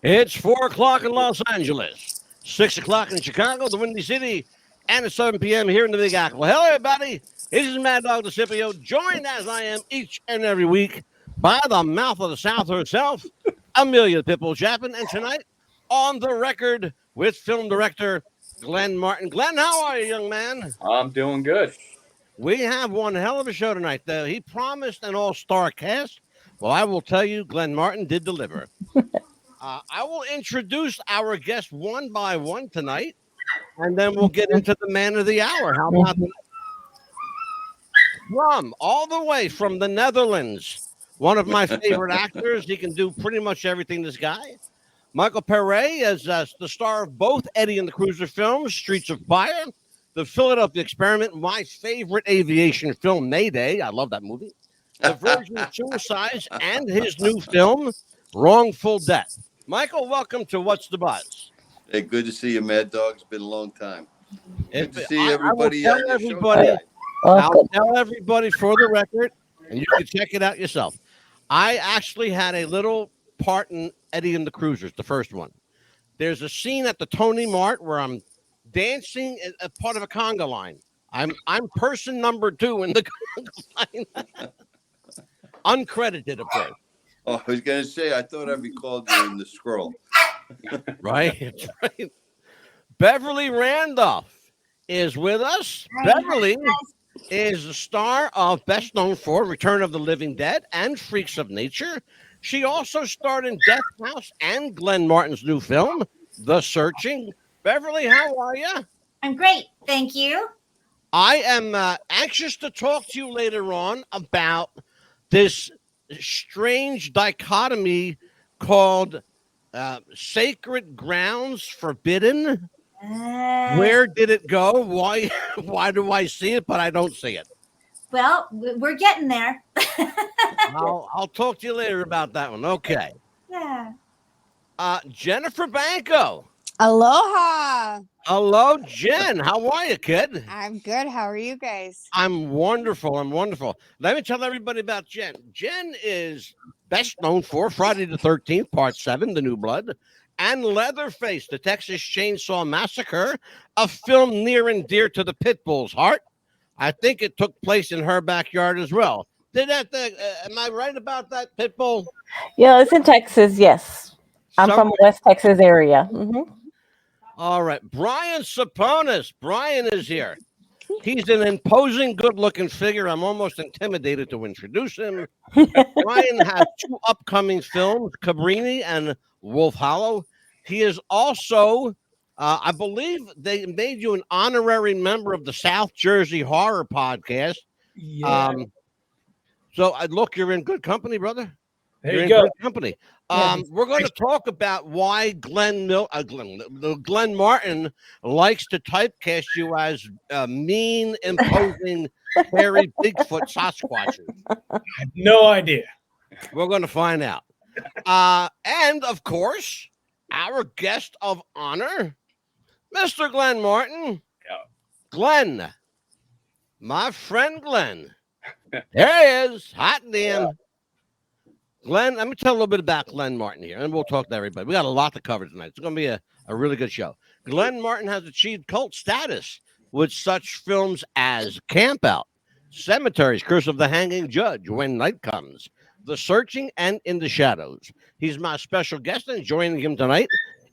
It's 4 o'clock in Los Angeles, 6 o'clock in Chicago, the Windy City, and it's 7 p.m. here in the Big Apple. Hello, everybody. This is Mad Dog DeCipio, joined as I am each and every week by the mouth of the South herself, Amelia Pitbull Chapman, and tonight on the record with film director Glenn Martin. Glenn, how are you, young man? I'm doing good. We have one hell of a show tonight. He promised an all-star cast. Well, I will tell you, Glenn Martin did deliver. I will introduce our guests one by one tonight, and then we'll get into the man of the hour. How about that? All the way from the Netherlands, one of my favorite actors. He can do pretty much everything, this guy. Michael Pare is the star of both Eddie and the Cruiser films, Streets of Fire, The Philadelphia Experiment, my favorite aviation film, Mayday. I love that movie. The Virgin Suicides, and his new film, Wrongful Death. Michael, welcome to What's the Buzz? Hey, good to see you, Mad Dog. It's been a long time. Good to see I everybody will on tell your everybody, show. I'll tell everybody for the record, and you can check it out yourself. I actually had a little part in Eddie and the Cruisers, the first one. There's a scene at the Tony Mart where I'm dancing as part of a conga line. I'm person number 2 in the conga line. Uncredited, of course. Oh, I was going to say, I thought I recalled you in the scroll. Right. Beverly Randolph is with us. Beverly is the star of best known for Return of the Living Dead and Freaks of Nature. She also starred in Death House and Glenn Martin's new film, The Searching. Beverly, how are you? I'm great. Thank you. I am anxious to talk to you later on about this strange dichotomy called Scacred Grounds, Forbidden. Where did it go? Why do I see it, but I don't see it? Well, we're getting there. I'll talk to you later about that one. Okay. Yeah. Jennifer Banko. Aloha. Hello, Jen. How are you, kid? I'm good. How are you guys? I'm wonderful. Let me tell everybody about Jen. Jen is best known for Friday the 13th, Part 7, The New Blood, and Leatherface, the Texas Chainsaw Massacre, a film near and dear to the Pitbull's heart. I think it took place in her backyard as well. Am I right about that, Pitbull? Yeah, it's in Texas, yes. I'm from the West Texas area. Mm-hmm. All right. Brian Ceponis. Brian is here. He's an imposing, good-looking figure. I'm almost intimidated to introduce him. Brian has 2 upcoming films, Cabrini and Wolf Hollow. He is also, I believe they made you an honorary member of the South Jersey Horror Podcast. Yeah. So look, you're in good company, brother. There you go. Good company. We're going to talk about why Glenn Martin likes to typecast you as mean, imposing, hairy Bigfoot Sasquatches. I have no idea. We're going to find out. And of course, our guest of honor, Mr. Glenn Martin. Yeah. Glenn, my friend Glenn. There he is, hot and damn. Yeah. Glenn, let me tell a little bit about Glenn Martin here, and we'll talk to everybody. We got a lot to cover tonight. It's going to be a really good show. Glenn Martin has achieved cult status with such films as Kampout, Cemeteries, Curse of the Hanging Judge, When Night Comes, The Searching, and In the Shadows. He's my special guest, and joining him tonight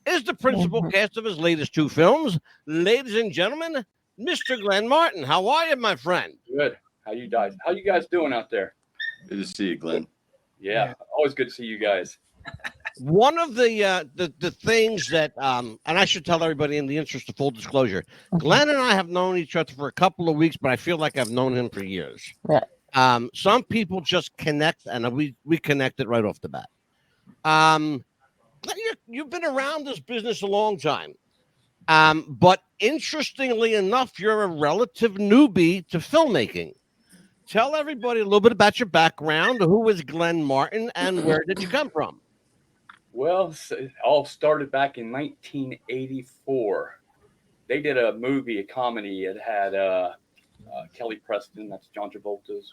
is the principal cast of his latest 2 films. Ladies and gentlemen, Mr. Glenn Martin. How are you, my friend? Good. How you guys doing out there? Good to see you, Glenn. Yeah, always good to see you guys. One of the things that, and I should tell everybody in the interest of full disclosure, Glenn and I have known each other for a couple of weeks, but I feel like I've known him for years. Yeah. Some people just connect, and we connected right off the bat. You've been around this business a long time, but interestingly enough, you're a relative newbie to filmmaking. Tell everybody a little bit about your background. Who is Glenn Martin, and where did you come from? Well, it all started back in 1984. They did a comedy. It had Kelly Preston, that's John Travolta's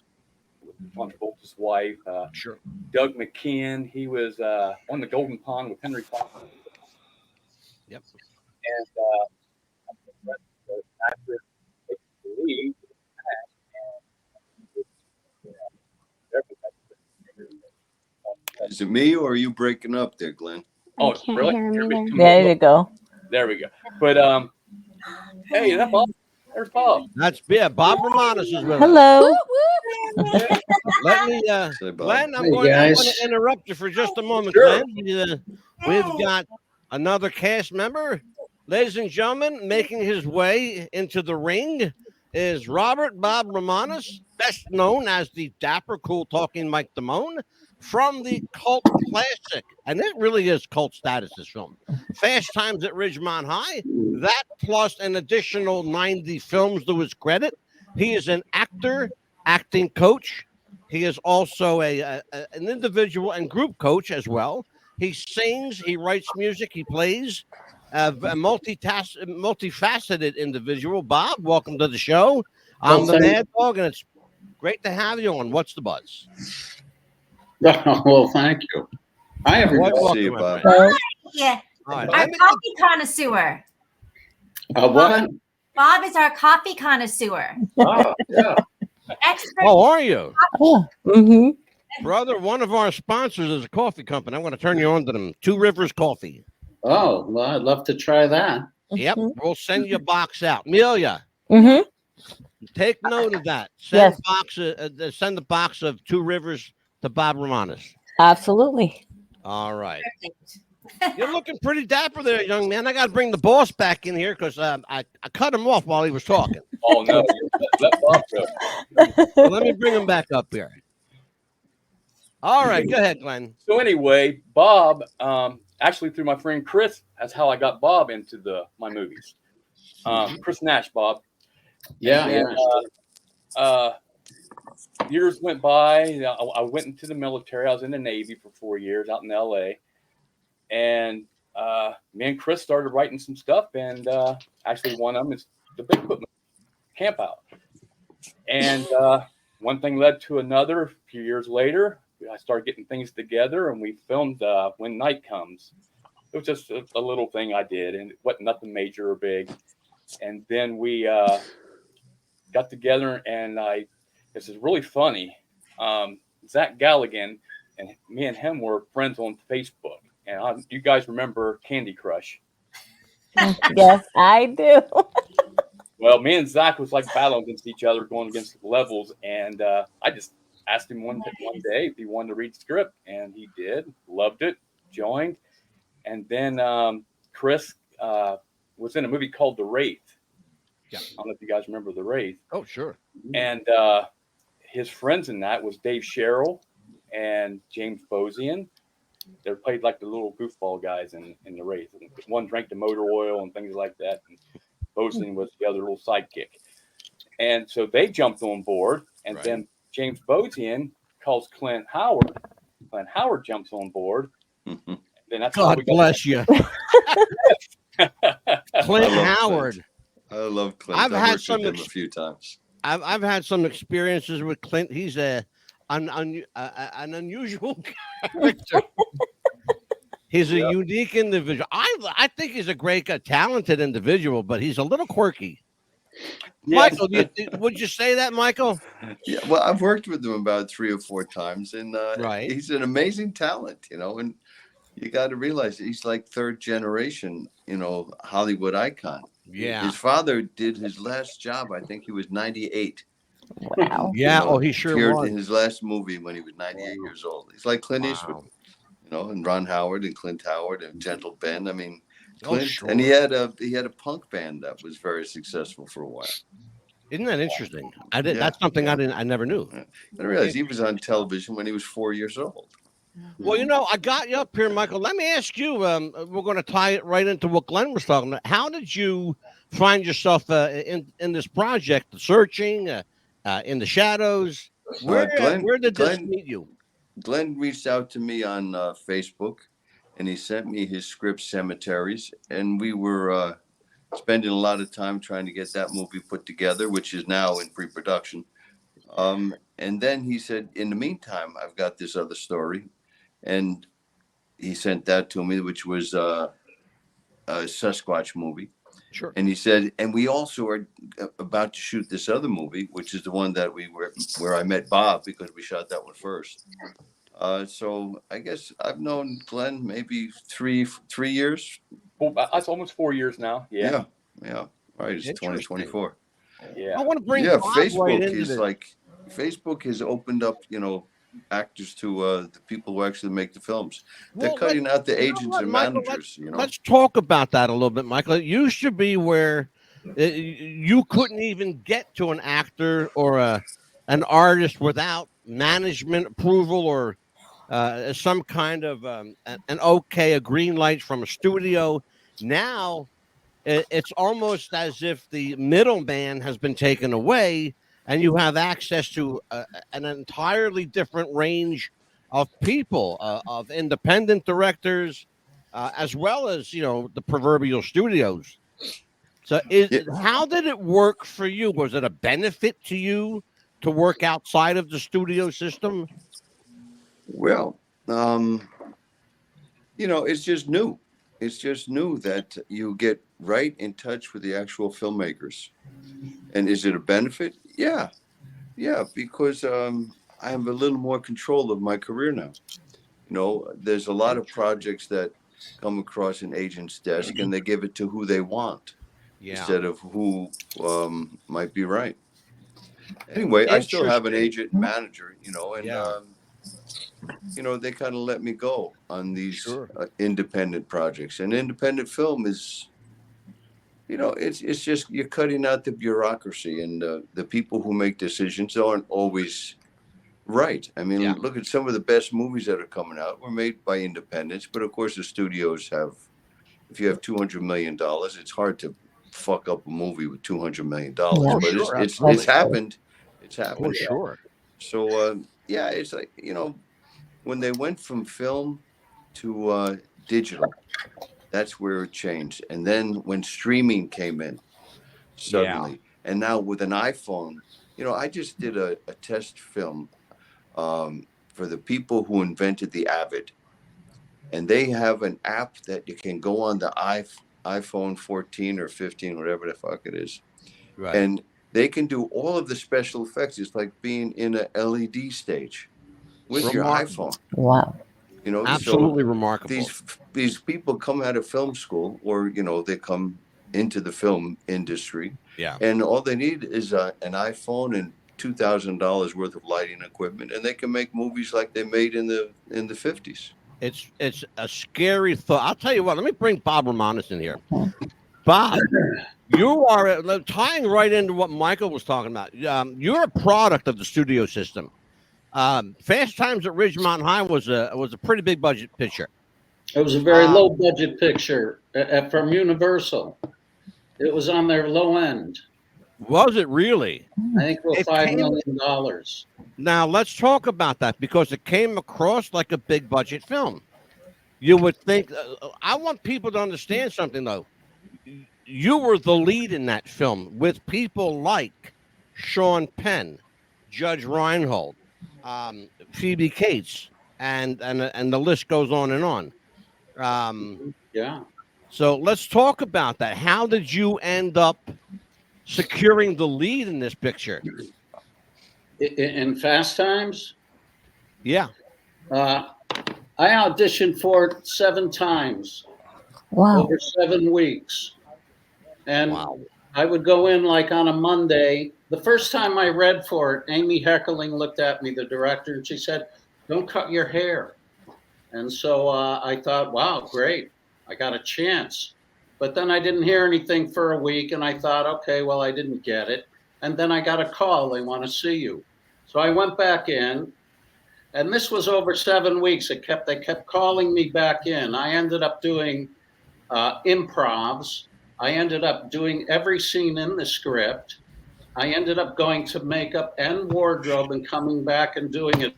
with John Travolta's wife. Sure. Doug McKeon, he was on the Golden Pond with Henry Fonda. Yep. And the actor takes the lead. Is it me or are you breaking up there, Glenn? Oh, can't really? hear him either. There you go. There we go. But hey, that's Bob. There's Bob. That's Bob Romanus is with us. Hello. Let me, Say, Bob. Glenn, I'm Hey, going guys. to interrupt you for just a moment, Sure. Glenn. We've got another cast member. Ladies and gentlemen, making his way into the ring is Robert Bob Romanus, best known as the dapper, cool talking Mike Damone, from the cult classic, and it really is cult status, this film, Fast Times at Ridgemont High. That plus an additional 90 films to his credit. He is an actor, acting coach. He is also an individual and group coach as well. He sings, he writes music, he plays. A multifaceted individual. Bob, welcome to the show. I'm the Mad Dog, and it's great to have you on. What's the buzz? Well, thank you. Hi, everybody. Good to see you, Bob. Yeah. All right. Our Let me- coffee connoisseur. What? Bob is our coffee connoisseur. Oh, yeah. Expert. How are you? Oh, mm-hmm. Brother, one of our sponsors is a coffee company. I'm going to turn you on to them. Two Rivers Coffee. Oh, well, I'd love to try that. Yep. We'll send you a box out. Amelia, Mm-hmm. take note of that. Yes. Send the box of Two Rivers to Bob Romanus. Absolutely. All right. Perfect. You're looking pretty dapper there, young man. I got to bring the boss back in here because I cut him off while he was talking. Oh no, let Bob go. So let me bring him back up here. All right. Go ahead, Glenn. So anyway, Bob, actually through my friend Chris, that's how I got Bob into my movies. Chris Nash, Bob. Yeah, And, yeah. Years went by. I went into the military. I was in the Navy for 4 years out in L.A. And me and Chris started writing some stuff. And actually one of them is the Bigfoot Kampout. And one thing led to another. A few years later, I started getting things together, and we filmed When Night Comes. It was just a little thing I did, and it wasn't nothing major or big. And then we got together, and this is really funny. Zach Galligan and me and him were friends on Facebook. And you guys remember Candy Crush? Yes, I do. Well, me and Zach was like battling against each other, going against levels, and I just asked him one day if he wanted to read the script, and he did. Loved it, joined, and then Chris was in a movie called The Wraith. Yeah. I don't know if you guys remember The Wraith. Oh, sure. And his friends in that was Dave Sherrill and James Bosian. They played like the little goofball guys in The Wraith. One drank the motor oil and things like that. And Bosian was the other little sidekick. And so they jumped on board. And Right. then James Bosian calls Clint Howard. Clint Howard jumps on board. Mhm. Then that's how God we got bless you. Clint I love Howard. I love Clint. I've I've had worked some with him a few times. I've had some experiences with Clint. He's an unusual character. He's a unique individual. I think he's a great, talented individual, but he's a little quirky. Yes. Michael, would you say that, Michael? Yeah, well, I've worked with him about 3 or 4 times, and Right. he's an amazing talent, and you got to realize he's like 3rd generation, Hollywood icon. Yeah. His father did his last job. I think he was 98. Wow. Yeah. You know, Oh, he sure appeared was. in his last movie when he was 98 years old. He's like Clint Eastwood, and Ron Howard and Clint Howard and Gentle Ben. I mean, Clint, sure. and he had a punk band that was very successful for a while. Isn't that interesting? I did. Yeah, That's something I never knew. I realized he was on television when he was 4 years old. Well, I got you up here, Michael. Let me ask you. We're going to tie it right into what Glenn was talking about. How did you find yourself in this project, searching in the shadows? Where did this meet you? Glenn reached out to me on Facebook, and he sent me his script, Cemeteries, and we were spending a lot of time trying to get that movie put together, which is now in pre-production. And And then he said, in the meantime, I've got this other story. And he sent that to me, which was a Sasquatch movie. Sure. And he said, and we also are about to shoot this other movie, which is the one that where I met Bob, because we shot that one first. So I guess I've known Glenn maybe three years. Well, that's almost 4 years now. Yeah. Yeah. Right. It's 2024. Yeah. I want to bring Yeah. Bob Facebook right into is this. like, Facebook has opened up, actors to the people who actually make the films. They're Well, cutting out the you know agents what, and Michael, managers. Let's talk about that a little bit, Michael. It used to be where you couldn't even get to an actor or an artist without management approval or some kind of a green light from a studio. Now it's almost as if the middleman has been taken away, and you have access to an entirely different range of people, of independent directors, as well as the proverbial studios. So, how did it work for you? Was it a benefit to you to work outside of the studio system? Well, it's just new. It's just new that you get right in touch with the actual filmmakers. And is it a benefit? Yeah, because I have a little more control of my career now. There's a lot of projects that come across an agent's desk, and they give it to who they want instead of who might be right. Anyway, I still have an agent and manager, and they kind of let me go on these independent projects. And independent film is, it's just you're cutting out the bureaucracy, and the people who make decisions aren't always right. I mean, look at some of the best movies that are coming out were made by independents, but of course the studios have. If you have $200 million, it's hard to fuck up a movie with $200 million. But it's happened. It's happened. For sure. So it's like when they went from film to digital, that's where it changed. And then when streaming came in suddenly, and now with an iPhone, I just did a test film for the people who invented the Avid. And they have an app that you can go on the iPhone 14 or 15, whatever the fuck it is. Right. And they can do all of the special effects. It's like being in an LED stage with your iPhone. Wow. Absolutely remarkable. These people come out of film school, or they come into the film industry. Yeah. And all they need is an iPhone and $2,000 worth of lighting equipment, and they can make movies like they made in the 50s. It's a scary thought. I'll tell you what. Let me bring Bob Romanus in here. Bob, you are tying right into what Michael was talking about. You're a product of the studio system. Fast Times at Ridgemont High was a pretty big budget picture. It was a very low budget picture from Universal. It was on their low end. Was it really? I think it was $5 million. Now let's talk about that, because it came across like a big budget film. You would think. I want people to understand something, though. You were the lead in that film with people like Sean Penn, Judge Reinhold, Phoebe Cates, and the list goes on and on. So let's talk about that. How did you end up securing the lead in this picture? In Fast Times? Yeah. I auditioned for it 7 times. Wow. Over 7 weeks. And I would go in like on a Monday. The first time I read for it, Amy Heckerling looked at me, the director, and she said, "Don't cut your hair." And so I thought, wow, great. I got a chance. But then I didn't hear anything for a week, and I thought, okay, well, I didn't get it. And then I got a call, they want to see you. So I went back in, and this was over 7 weeks. They kept calling me back in. I ended up doing improvs. I ended up doing every scene in the script. I ended up going to makeup and wardrobe and coming back and doing it.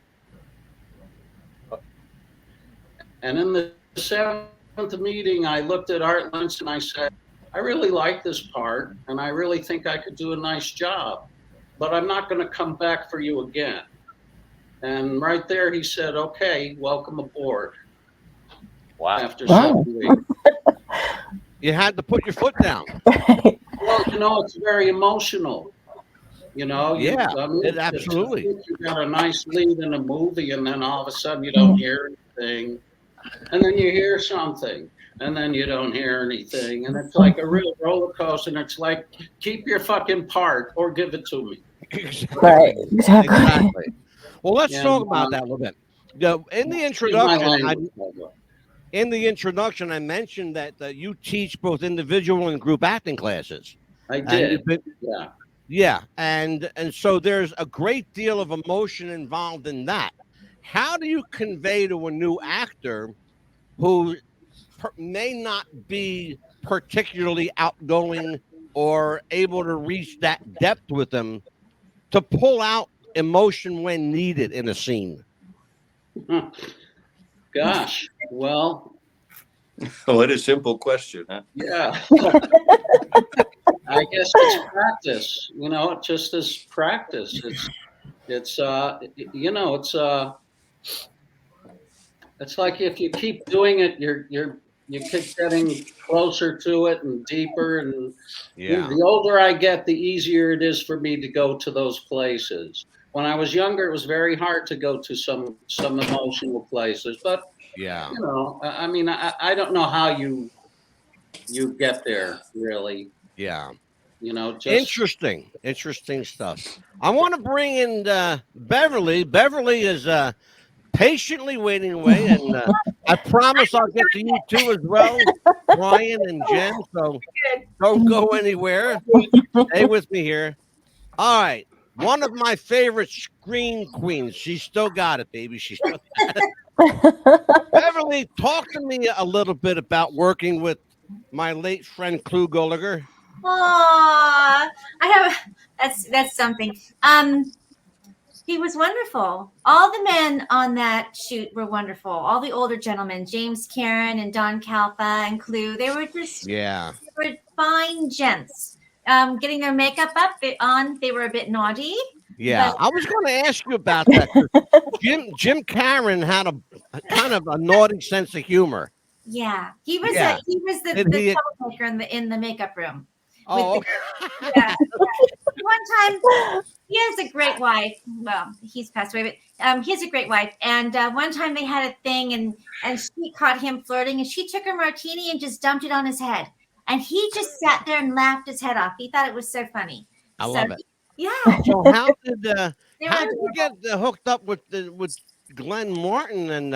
And in the 7th meeting, I looked at Art Lentz and I said, I really like this part, and I really think I could do a nice job, but I'm not going to come back for you again. And right there, he said, "Okay, welcome aboard." Wow. After Wow. 7 weeks. You had to put your foot down. Well, it's very emotional. Yeah, it's absolutely. you got a nice lead in a movie, and then all of a sudden you don't hear anything, and then you hear something, and then you don't hear anything, and it's like a real roller coaster. And it's like, keep your fucking part or give it to me. Exactly. Right, exactly. Exactly. Well, let's Yeah, talk about that a little bit. In the Excuse my introduction, language. I mentioned that you teach both individual and group acting classes. I And did. you've been- Yeah. Yeah, and so there's a great deal of emotion involved in that. How do you convey to a new actor who may not be particularly outgoing or able to reach that depth with them to pull out emotion when needed in a scene? Gosh. Well, What a simple question, huh? yeah. I guess it's practice. It just is practice. It's like if you keep doing it, you keep getting closer to it and deeper. And the older I get, the easier it is for me to go to those places. When I was younger, it was very hard to go to some emotional places. But Yeah. I mean, I don't know how you get there, really. Yeah. Just interesting stuff. I want to bring in Beverly. Beverly is patiently waiting away, and I promise I'll get to you too as well, Brian and Jen. So don't go anywhere. Stay with me here. All right. One of my favorite screen queens. She's still got it, baby. She's still got it. Beverly, talk to me a little bit about working with my late friend Clu Gulliger. Aw, that's something. He was wonderful. All the men on that shoot were wonderful. All the older gentlemen, James Karen and Don Calfa and Clu, they were fine gents. Getting their makeup on, they were a bit naughty. Yeah, I was going to ask you about that. Jim Karen had a kind of a naughty sense of humor. Yeah, he was the troublemaker in the makeup room. Oh, yeah. One time, he has a great wife. Well, he's passed away, but he has a great wife. And one time they had a thing, and she caught him flirting, and she took her martini and just dumped it on his head. And he just sat there and laughed his head off. He thought it was so funny. I love it. Yeah. So how did you get hooked up with Glenn Martin, and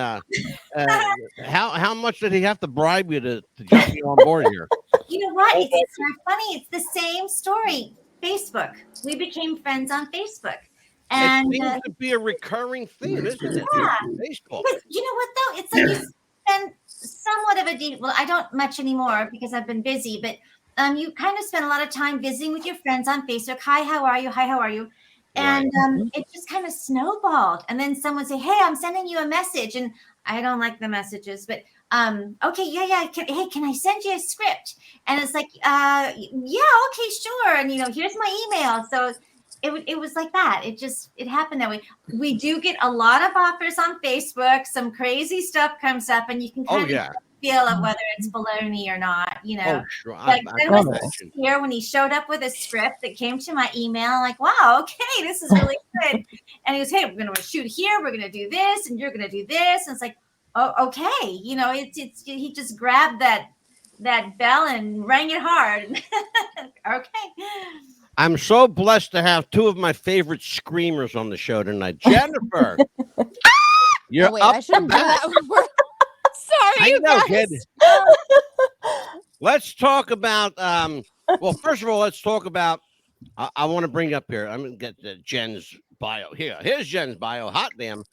how much did he have to bribe you to jump you on board here? You know what? It's so funny. It's the same story. Facebook. We became friends on Facebook. And it seems to be a recurring theme, isn't it? Yeah. Facebook. But you know what though? It's like you spend somewhat of a deep. Well, I don't much anymore because I've been busy. But you kind of spend a lot of time visiting with your friends on Facebook. Hi, how are you? Hi, how are you? And it just kind of snowballed. And then someone say, "Hey, I'm sending you a message," and I don't like the messages, but okay, yeah. Can I send you a script? And it's like, yeah, okay, sure. And here's my email. So it was like that. It happened that way. We do get a lot of offers on Facebook. Some crazy stuff comes up, and you can kind of feel of whether it's baloney or not. Oh, sure. Like there was here when he showed up with a script that came to my email. I'm like, wow, okay, this is really good. And he goes, hey, we're gonna shoot here. We're gonna do this, and you're gonna do this. And it's like, oh, okay, it's he just grabbed that bell and rang it hard. Okay. I'm so blessed to have two of my favorite screamers on the show tonight. Jennifer, you're up. I shouldn't do that. Sorry, you guys. Kid. Let's talk about. Well, first of all, let's talk about. I want to bring up here. I'm going to get Jen's bio here. Here's Jen's bio. Hot damn.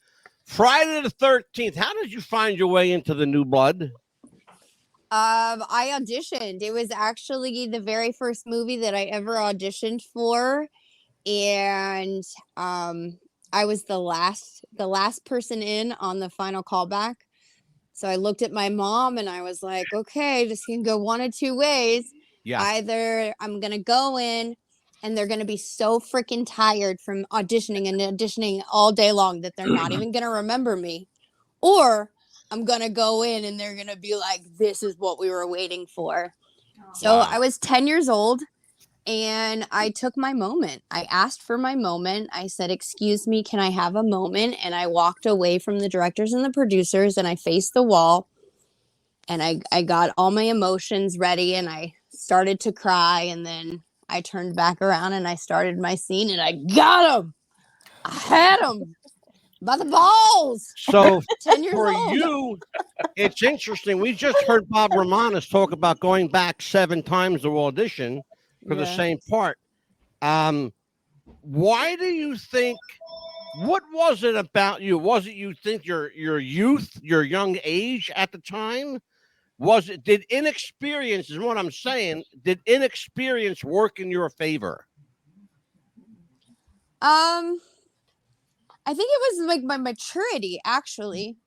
Friday the 13th. How did you find your way into the New Blood? I auditioned. It was actually the very first movie that I ever auditioned for, and I was the last person in on the final callback. So I looked at my mom and I was like, okay, this can go one of two ways. Yeah. Either I'm gonna go in and they're going to be so freaking tired from auditioning all day long that they're not even going to remember me. Or I'm going to go in and they're going to be like, this is what we were waiting for. So I was 10 years old and I took my moment. I asked for my moment. I said, excuse me, can I have a moment? And I walked away from the directors and the producers and I faced the wall and I got all my emotions ready and I started to cry. And then I turned back around and I started my scene and I got him. I had him by the balls. So 10 years for old. you, it's interesting. We just heard Bob Romanus talk about going back 7 times to audition for the same part. Why do you think? What was it about you? Was it you think your youth, your young age at the time? Was it? Did inexperience is what I'm saying? Did inexperience work in your favor? I think it was like my maturity actually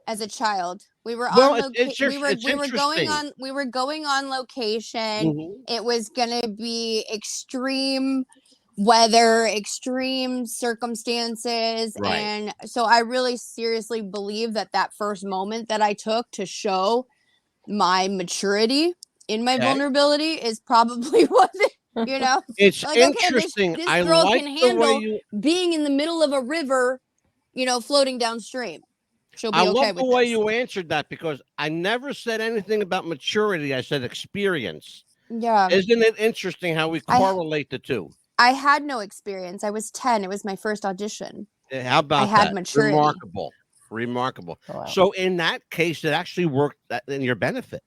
as a child. We were Well, on location. We were going on location. Mhm. It was gonna be extreme weather, extreme circumstances, Right. and so I really seriously believe that first moment that I took to show my maturity in my Okay. vulnerability is probably what you know. It's Like, okay, interesting. this I girl like can the way handle you. being in the middle of a river, you know, floating downstream. She'll be I okay love the with way this. you answered that because I never said anything about maturity. I said experience. Yeah. Isn't it interesting how we correlate the two? I had no experience. I was 10. It was my first audition. How about I had that? maturity. Remarkable. Remarkable. Wow. So in that case, it actually worked in your benefit.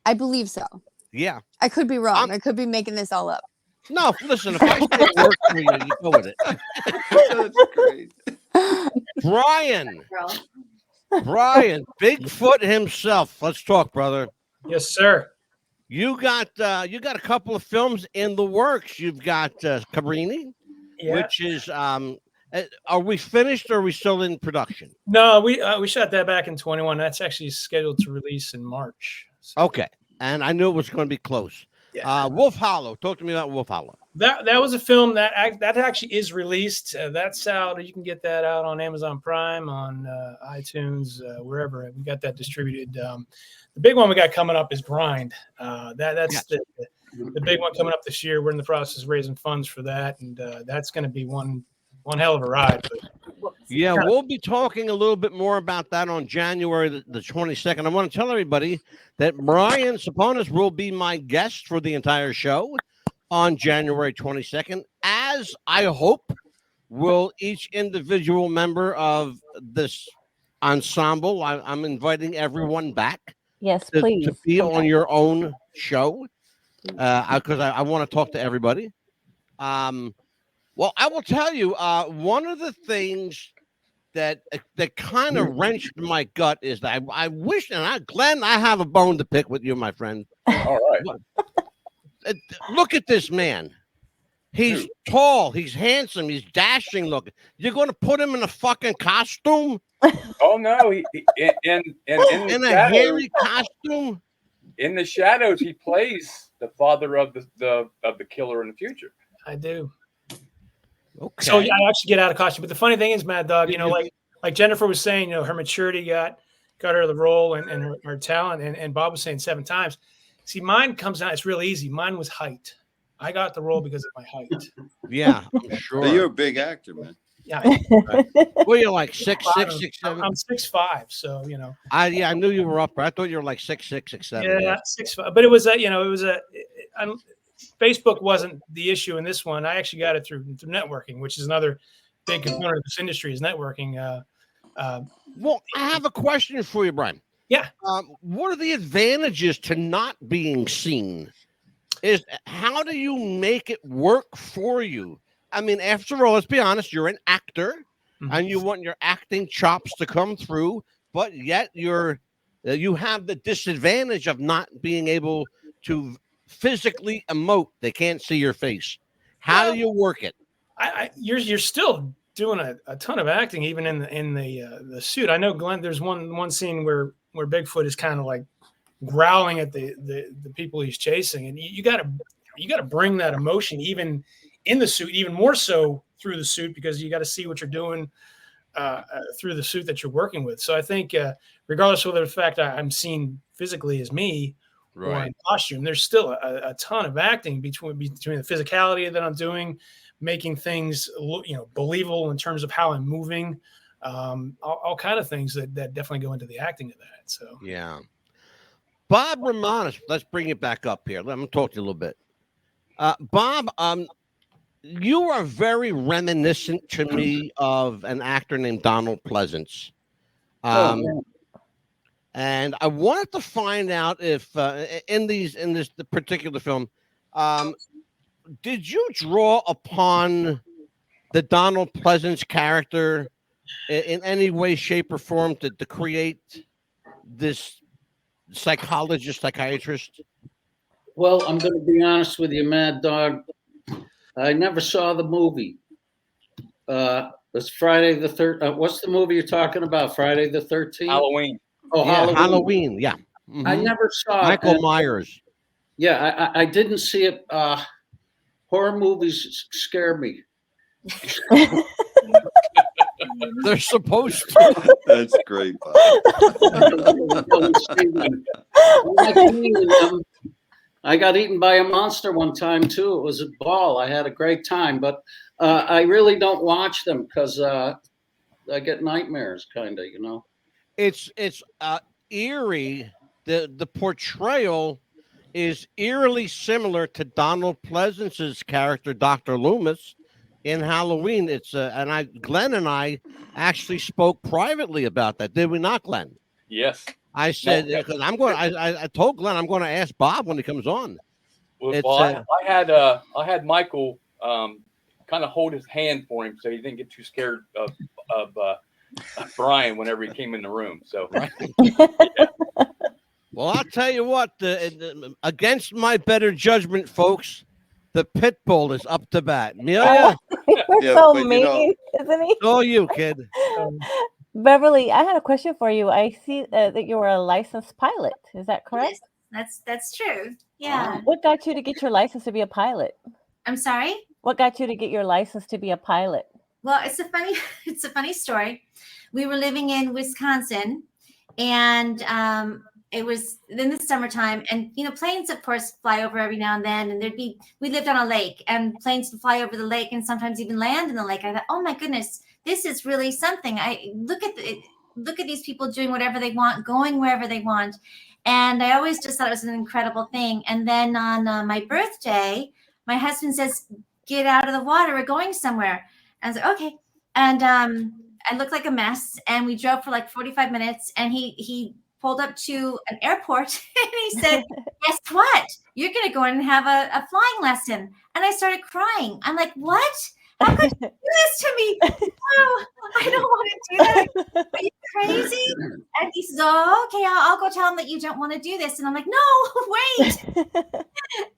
I believe so. Yeah. I could be wrong. I could be making this all up. No, listen, if I say it worked for you, you go with it. That's great. Brian, Bigfoot himself. Let's talk, brother. Yes, sir. You got a couple of films in the works. You've got Cabrini, Yeah. which is are we finished or are we still in production? No, we shot that back in 21. That's actually scheduled to release in March. So, Okay, and I knew it was going to be close. Yeah. Wolf Hollow. Talk to me about Wolf Hollow. That was a film that actually is released. That's out. You can get that out on Amazon Prime, on iTunes, wherever. We got that distributed. The big one we got coming up is Grind. That's the big one coming up this year. We're in the process of raising funds for that, and that's going to be one hell of a ride. But, yeah, we'll be talking a little bit more about that on January the 22nd. I want to tell everybody that Brian Ceponis will be my guest for the entire show on January 22nd, as I hope will each individual member of this ensemble. I'm inviting everyone back. Yes, to please. be on your own show because I want to talk to everybody. Well, I will tell you, one of the things that kind of wrenched my gut is that I wish, and Glenn, I have a bone to pick with you, my friend. All right. Look at this man. He's tall, he's handsome, he's dashing looking. You're going to put him in a fucking costume? Oh no, he in a hairy costume. In the shadows, he plays the father of the killer in the future. I do. Okay. So yeah, I actually get out of costume. But the funny thing is, Mad Dog, you know, like Jennifer was saying, you know, her maturity got her the role and her talent, and Bob was saying 7 times. See, mine comes out. It's real easy. Mine was height. I got the role because of my height. Yeah, I'm sure. But you're a big actor, man. Yeah. Well, you're like 6'6", 6'7". I'm 6'5", so you know. I knew you were up. I thought you were like 6'6", 6'7". Yeah, 6'5". But it was Facebook wasn't the issue in this one. I actually got it through networking, which is another big component of this industry is networking. Well, I have a question for you, Brian. Yeah. What are the advantages to not being seen? How do you make it work for you? I mean, after all, let's be honest, you're an actor and you want your acting chops to come through, but yet you have the disadvantage of not being able to physically emote. They can't see your face. How do you work it? You're still doing a ton of acting, even in the suit. I know, Glenn, there's one scene where Bigfoot is kind of like growling at the people he's chasing, and you got to you got to bring that emotion even in the suit, even more so through the suit, because you got to see what you're doing through the suit that you're working with. So I think regardless of the fact I'm seen physically as me or in costume, there's still a ton of acting between the physicality that I'm doing, making things believable in terms of how I'm moving, all kind of things that definitely go into the acting of that. So yeah. Bob Romanus, let's bring it back up here. Let me talk to you a little bit. Bob, you are very reminiscent to me of an actor named Donald Pleasance. And I wanted to find out if in this particular film, did you draw upon the Donald Pleasance character in any way, shape, or form to create this psychiatrist? Well, I'm going to be honest with you, Mad Dog. I never saw the movie. It's Friday the 13th. What's the movie you're talking about? Friday the 13th? Halloween. Oh, yeah, Halloween. Yeah. Mm-hmm. I never saw Michael Myers. Yeah, I didn't see it. Horror movies scare me. They're supposed to. That's great, Bob. I got eaten by a monster one time too. It was a ball. I had a great time, but I really don't watch them because I get nightmares, kind of. It's eerie. The portrayal is eerily similar to Donald Pleasance's character, Dr. Loomis, in Halloween. It's Glenn and I actually spoke privately about that. Did we not, Glenn? Yes. I said because I told Glenn I'm going to ask Bob when he comes on. Well, I had Michael kind of hold his hand for him so he didn't get too scared of Brian whenever he came in the room. So. Right. Yeah. Well, I'll tell you what. Against my better judgment, folks, the pit bull is up to bat. Amelia, you're so mean, isn't he? Oh, you kid. Beverly, I had a question for you. I see that you were a licensed pilot. Is that correct? Yes, that's true. Yeah. What got you to get your license to be a pilot? I'm sorry? What got you to get your license to be a pilot? Well, it's a funny story. We were living in Wisconsin, and it was in the summertime, and planes of course fly over every now and then, and we lived on a lake, and planes would fly over the lake and sometimes even land in the lake. I thought, oh my goodness, this is really something. I look at these people doing whatever they want, going wherever they want. And I always just thought it was an incredible thing. And then on my birthday, my husband says, get out of the water, we're going somewhere. And I was like, okay. And I looked like a mess, and we drove for like 45 minutes, and he pulled up to an airport and he said, guess what? You're going to go in and have a flying lesson. And I started crying. I'm like, what? How could you do this to me? No, I don't want to do that. Are you crazy? And he says, oh, okay, I'll go tell him that you don't want to do this. And I'm like, no, wait.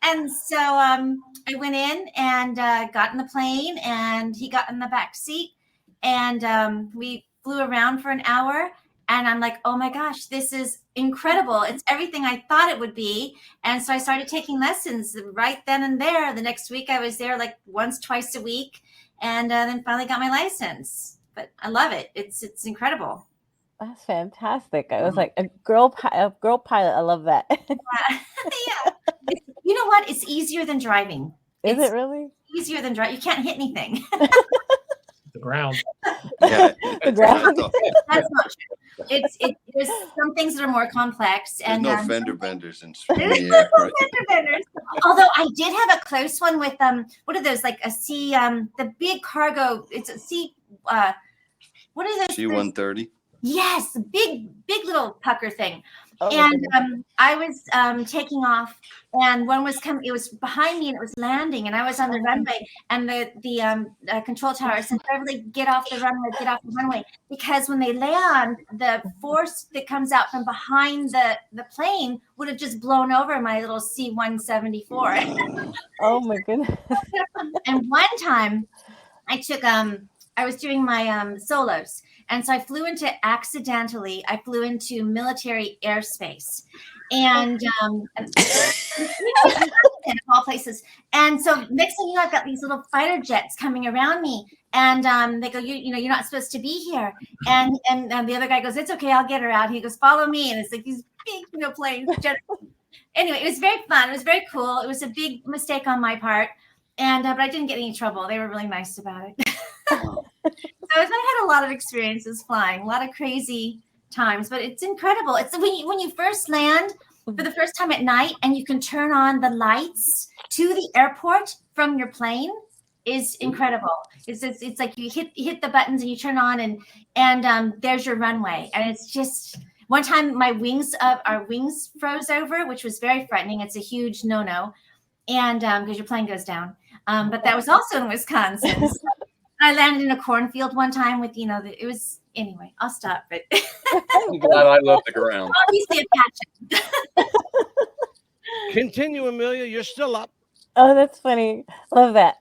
And so I went in and got in the plane, and he got in the back seat, and we flew around for an hour. And I'm like, oh my gosh, this is incredible. It's everything I thought it would be. And so I started taking lessons right then and there. The next week I was there like once, twice a week, and then finally got my license. But I love it. It's incredible. That's fantastic. I was like, a girl pilot. I love that. Yeah. You know what? It's easier than driving. Is it really? Easier than driving. You can't hit anything. The ground. Yeah, the ground. That's not true. There's some things that are more complex, and there's no fender benders in there's the no air. fender benders. Although I did have a close one with what are those, like a C the big cargo? It's a C. What are those? C-130. Yes, big little pucker thing. Oh, and I was taking off, and one was coming. It was behind me, and it was landing, and I was on the runway, and the control tower said, "Beverly, get off the runway," because when they land, the force that comes out from behind the plane would have just blown over my little C-174. Oh my goodness! And one time, I was doing my solos. And so I flew into military airspace. And of all places. And so next thing you know, I've got these little fighter jets coming around me, and they go, you know, you're not supposed to be here. And the other guy goes, it's okay, I'll get her out. He goes, follow me, and it's like these big, you know, planes. Anyway, it was very fun. It was very cool. It was a big mistake on my part, and but I didn't get any trouble. They were really nice about it. So I had a lot of experiences flying, a lot of crazy times, but it's incredible. It's when you first land for the first time at night, and you can turn on the lights to the airport from your plane is incredible. It's like you hit the buttons and you turn on, and there's your runway, and it's just. One time our wings froze over, which was very frightening. It's a huge no-no, and because your plane goes down. But that was also in Wisconsin. So I landed in a cornfield one time with, you know, it was, anyway, I'll stop. But I'm glad I left the ground. Obviously a passion. Continue, Amelia. You're still up. Oh, that's funny. Love that.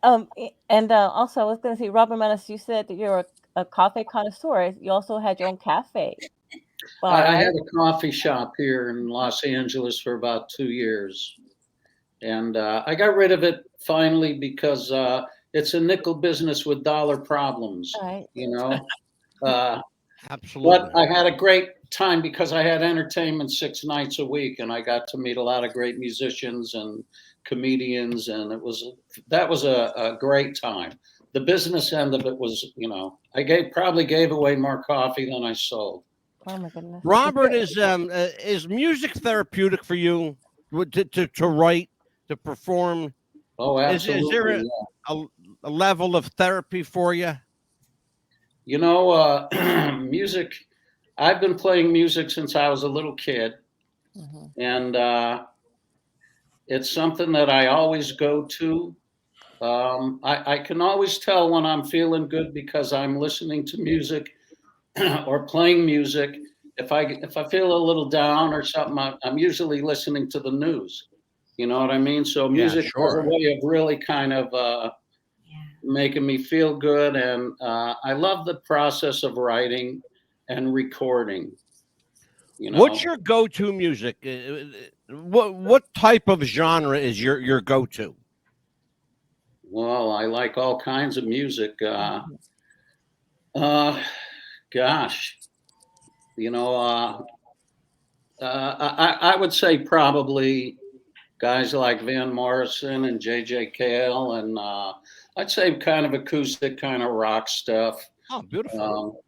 And also, I was going to say, Romanus, you said that you're a coffee connoisseur. You also had your own cafe. I had a coffee shop here in Los Angeles for about 2 years. And I got rid of it finally because it's a nickel business with dollar problems, right. You know. Absolutely. But I had a great time because I had entertainment 6 nights a week, and I got to meet a lot of great musicians and comedians, and that was a great time. The business end of it was, you know, I probably gave away more coffee than I sold. Oh my goodness. Robert, is music therapeutic for you to write, to perform? Oh, absolutely. Is there a level of therapy for you? You know, music, I've been playing music since I was a little kid. Mm-hmm. And it's something that I always go to. I can always tell when I'm feeling good because I'm listening to music or playing music. If I feel a little down or something, I'm usually listening to the news. You know what I mean? So music has a way of really kind of making me feel good. And I love the process of writing and recording. You know? What's your go-to music? What type of genre is your go-to? Well, I like all kinds of music. Gosh, you know, I would say probably guys like Van Morrison and J.J. Cale, and I'd say kind of acoustic, kind of rock stuff. Oh, beautiful.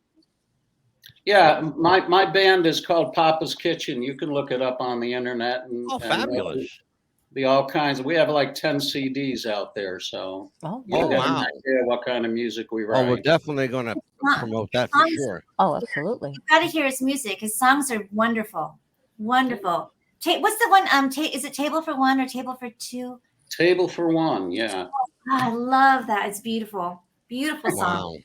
Yeah, my band is called Papa's Kitchen. You can look it up on the internet. Fabulous. Be all kinds of. We have like 10 CDs out there, so you get an idea what kind of music we write. Oh, we're definitely going to promote that for sure. Oh, absolutely. You've got to hear his music. His songs are wonderful, wonderful. What's the one? Is it Table for One or Table for Two? Table for One, yeah. Oh, I love that. It's beautiful, beautiful song.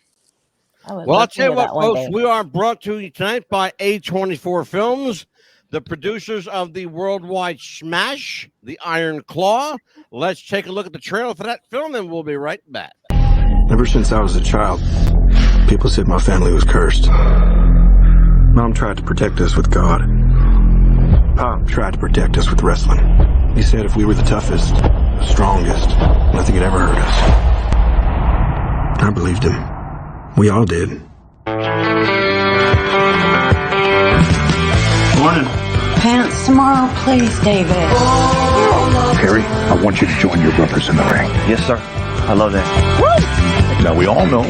Wow. Well, I'll tell you what, folks. We are brought to you tonight by A24 Films, the producers of the worldwide smash, The Iron Claw. Let's take a look at the trailer for that film, and we'll be right back. Ever since I was a child, people said my family was cursed. Mom tried to protect us with God. Pop tried to protect us with wrestling. He said if we were the toughest, the strongest, nothing could ever hurt us. I believed him. We all did. Morning. Pants tomorrow, please, David. Pare, I want you to join your brothers in the ring. Yes, sir. I love that. Woo! Now, we all know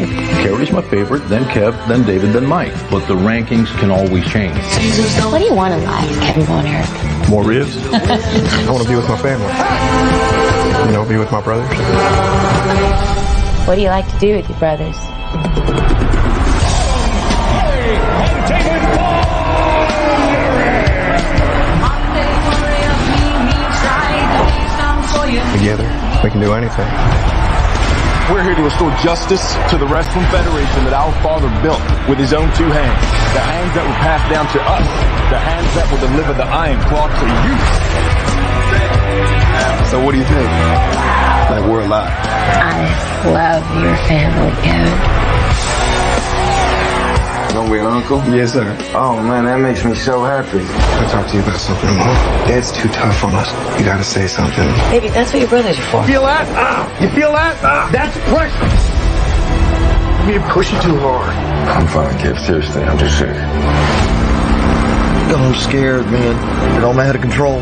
Pare's my favorite, then Kev, then David, then Mike. But the rankings can always change. What do you want in life, Kevin Eric? More ribs? I want to be with my family. You know, be with my brothers. What do you like to do with your brothers? Together, we can do anything. We're here to restore justice to the Wrestling Federation that our father built with his own 2 hands. The hands that will pass down to us. The hands that will deliver the Iron Claw to you. So what do you think? Like we're alive. I love your family, Kevin. Don't we, Uncle? Yes, sir. Oh, man, that makes me so happy. Can I talk to you about something, Mom? Dad's too tough on us. You gotta say something. Baby, that's what your brothers are for. Feel that? You feel that? That's pressure. You push it too hard. I'm fine, kid. Seriously, I'm just sick. I'm scared, man. It all out of control.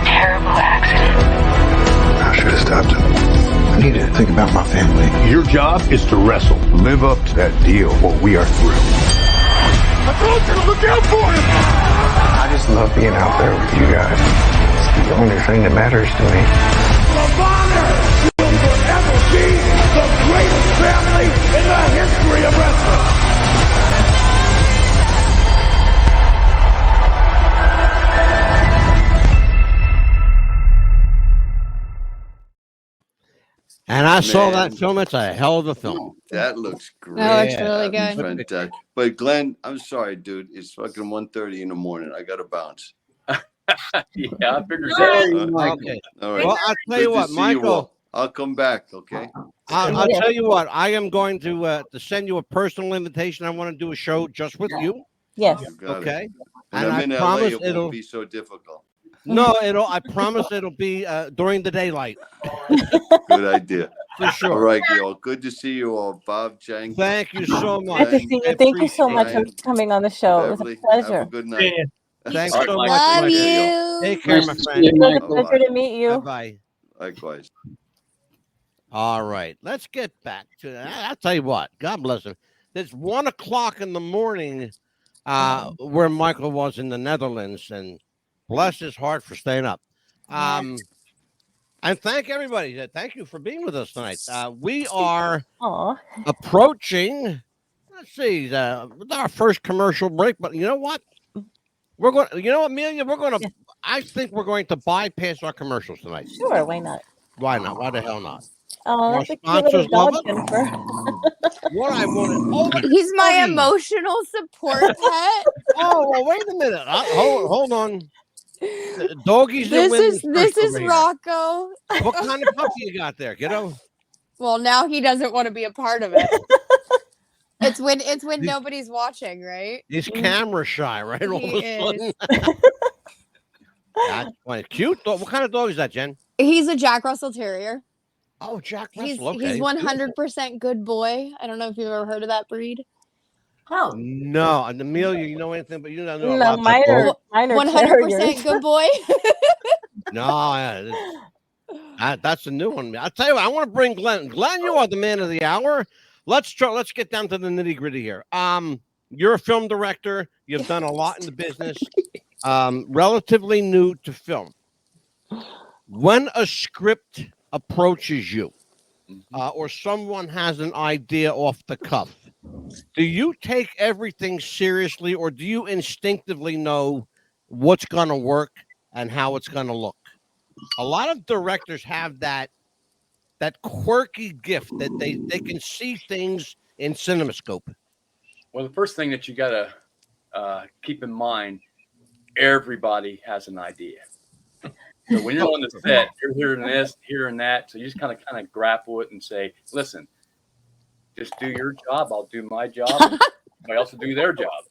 Terrible accident. I should have stopped him. I need to think about my family. Your job is to wrestle. Live up to that deal, or we are through. I told you to look out for him! I just love being out there with you guys. It's the only thing that matters to me. Romanus will forever be the greatest family in the history of wrestling. And I saw that film. It's a hell of a film. That looks great. Oh, it's really That good. was fantastic. But Glenn, I'm sorry, dude. It's fucking 1:30 in the morning. I gotta bounce. Yeah, I figured Okay. that. All right. Well, I'll tell you Good to what, see Michael. all. I'll come back. Okay. I'll tell you what. I am going to send you a personal invitation. I want to do a show just with you. Yes. You got it. Okay. When And I'm I in LA, promise it it'll won't be so difficult. No, I promise it'll be during the daylight. Good idea. For sure. All right, Gil. Good to see you all. Bob, Chang. Thank you so much. Good to see you. Thank you so much for coming on the show. It was Beverly, a pleasure. have a good night. Thanks All so right, much. Love Michael. you. Take care, Nice my to see friend. you, It was a Michael. pleasure to meet you. Bye. Likewise. All right, let's get back to. I'll tell you what. God bless him. It's 1 o'clock in the morning, where Michael was in the Netherlands, and bless his heart for staying up. And thank everybody. Thank you for being with us tonight. We are approaching. Let's see, our first commercial break. But you know what? We're going. You know, Amelia, we're going to. I think we're going to bypass our commercials tonight. Sure, why not? Why not? Why the hell not? Oh, Our that's a cute little sponsors love dog, it. Jennifer. What I wanted. Oh, look, He's my doggy. emotional support pet. Oh, well, wait a minute. Hold on. Doggies. This is Rocco. What kind of puppy you got there, kiddo? Well, now he doesn't want to be a part of it. It's when nobody's watching, right? He's camera shy, right? All of He a sudden. is. That's funny. Cute dog. What kind of dog is that, Jen? He's a Jack Russell Terrier. Oh, Jack He's Russell. Okay. 100% good boy. I don't know if you've ever heard of that breed. Oh. No, and Amelia, you know anything, but you don't know. No, mine are 100% good boy. No, that's a new one. I'll tell you what, I want to bring Glenn. Glenn, you are the man of the hour. Let's get down to the nitty-gritty here. You're a film director. You've done a lot in the business. Relatively new to film. When a script approaches you, or someone has an idea off the cuff, do you take everything seriously, or do you instinctively know what's going to work and how it's going to look? A lot of directors have that quirky gift that they can see things in CinemaScope. Well, the first thing that you got to keep in mind, everybody has an idea. So when you're on the set, you're hearing this, hearing that. So you just kind of grapple it and say, listen, just do your job. I'll do my job. Somebody else will do their job.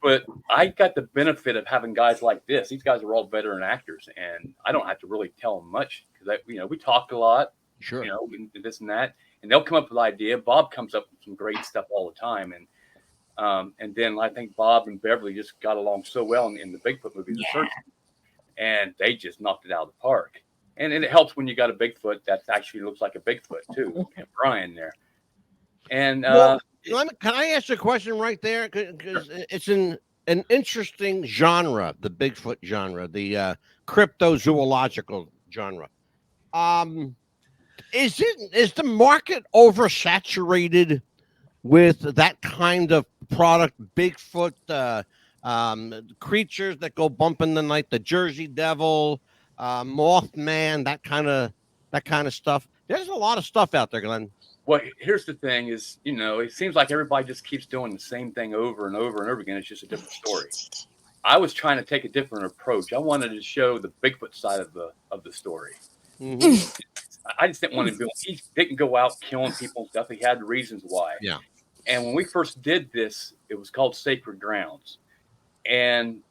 But I got the benefit of having guys like this. These guys are all veteran actors, and I don't have to really tell them much because we talk a lot. Sure. And this and that, and they'll come up with an idea. Bob comes up with some great stuff all the time, and then I think Bob and Beverly just got along so well in the Bigfoot movie, The Search, and they just knocked it out of the park. And it helps when you got a Bigfoot that actually looks like a Bigfoot too, and Brian there. And can I ask a question right there? Because it's an interesting genre, the Bigfoot genre, the cryptozoological genre. Is the market oversaturated with that kind of product? Bigfoot creatures that go bump in the night, the Jersey Devil, Mothman, that kind of stuff. There's a lot of stuff out there, Glenn. Well, here's the thing is, it seems like everybody just keeps doing the same thing over and over and over again. It's just a different story. I was trying to take a different approach. I wanted to show the Bigfoot side of the story. Mm-hmm. I just didn't want to he didn't go out killing people and stuff. He had reasons why. Yeah. And when we first did this, it was called Scacred Grounds. And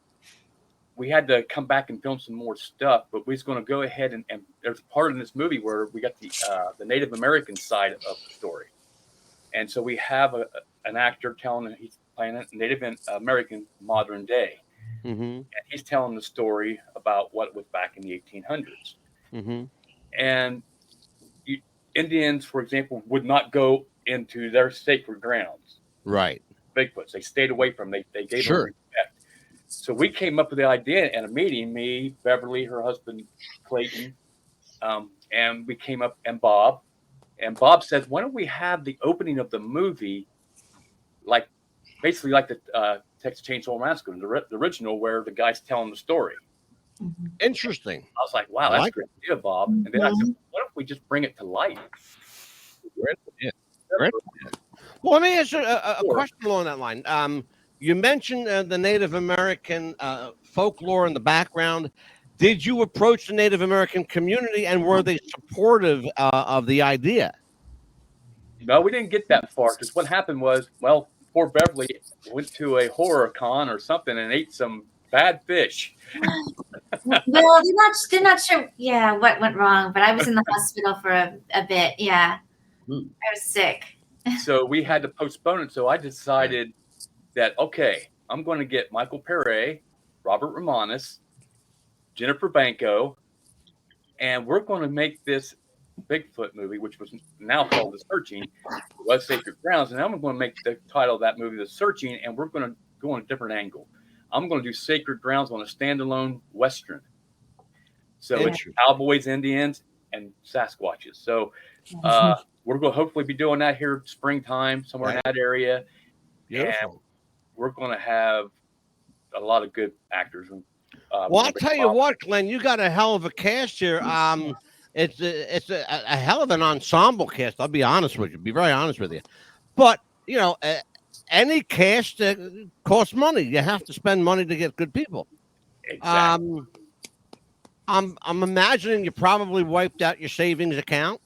we had to come back and film some more stuff, but we was going to go ahead and there's a part in this movie where we got the Native American side of the story. And so we have an actor he's playing a Native American modern day. Mm-hmm. And he's telling the story about what was back in the 1800s. Mm-hmm. And Indians, for example, would not go into their sacred grounds. Right. Bigfoots. They stayed away from them. They gave Sure. them respect. So we came up with the idea at a meeting, me, Beverly, her husband, Clayton, and we came up, and Bob. And Bob said, why don't we have the opening of the movie basically like the Texas Chainsaw Massacre, the original, where the guy's telling the story. Interesting. I was like, wow, that's a great idea, Bob. And then I said, why don't we just bring it to life? Yeah. Well, let me ask you a question along that line. You mentioned the Native American folklore in the background. Did you approach the Native American community, and were they supportive of the idea? No, we didn't get that far, because what happened was, well, poor Beverly went to a horror con or something and ate some bad fish. Well, they're not sure, what went wrong, but I was in the hospital for a bit. Yeah, I was sick. So we had to postpone it. So I decided that, okay, I'm going to get Michael Pare, Robert Romanus, Jennifer Banko, and we're going to make this Bigfoot movie, which was now called The Searching, was Scacred Grounds, and I'm going to make the title of that movie The Searching, and we're going to go on a different angle. I'm going to do Scacred Grounds on a standalone Western. So it's cowboys, Indians, and Sasquatches. So we're going to hopefully be doing that here springtime, somewhere in that area. Beautiful. And we're going to have a lot of good actors. Well, I'll tell you what, Glenn, you got a hell of a cast here. It's a hell of an ensemble cast. I'll be honest with you. Be very honest with you. But any cast costs money. You have to spend money to get good people. Exactly. I'm imagining you probably wiped out your savings account.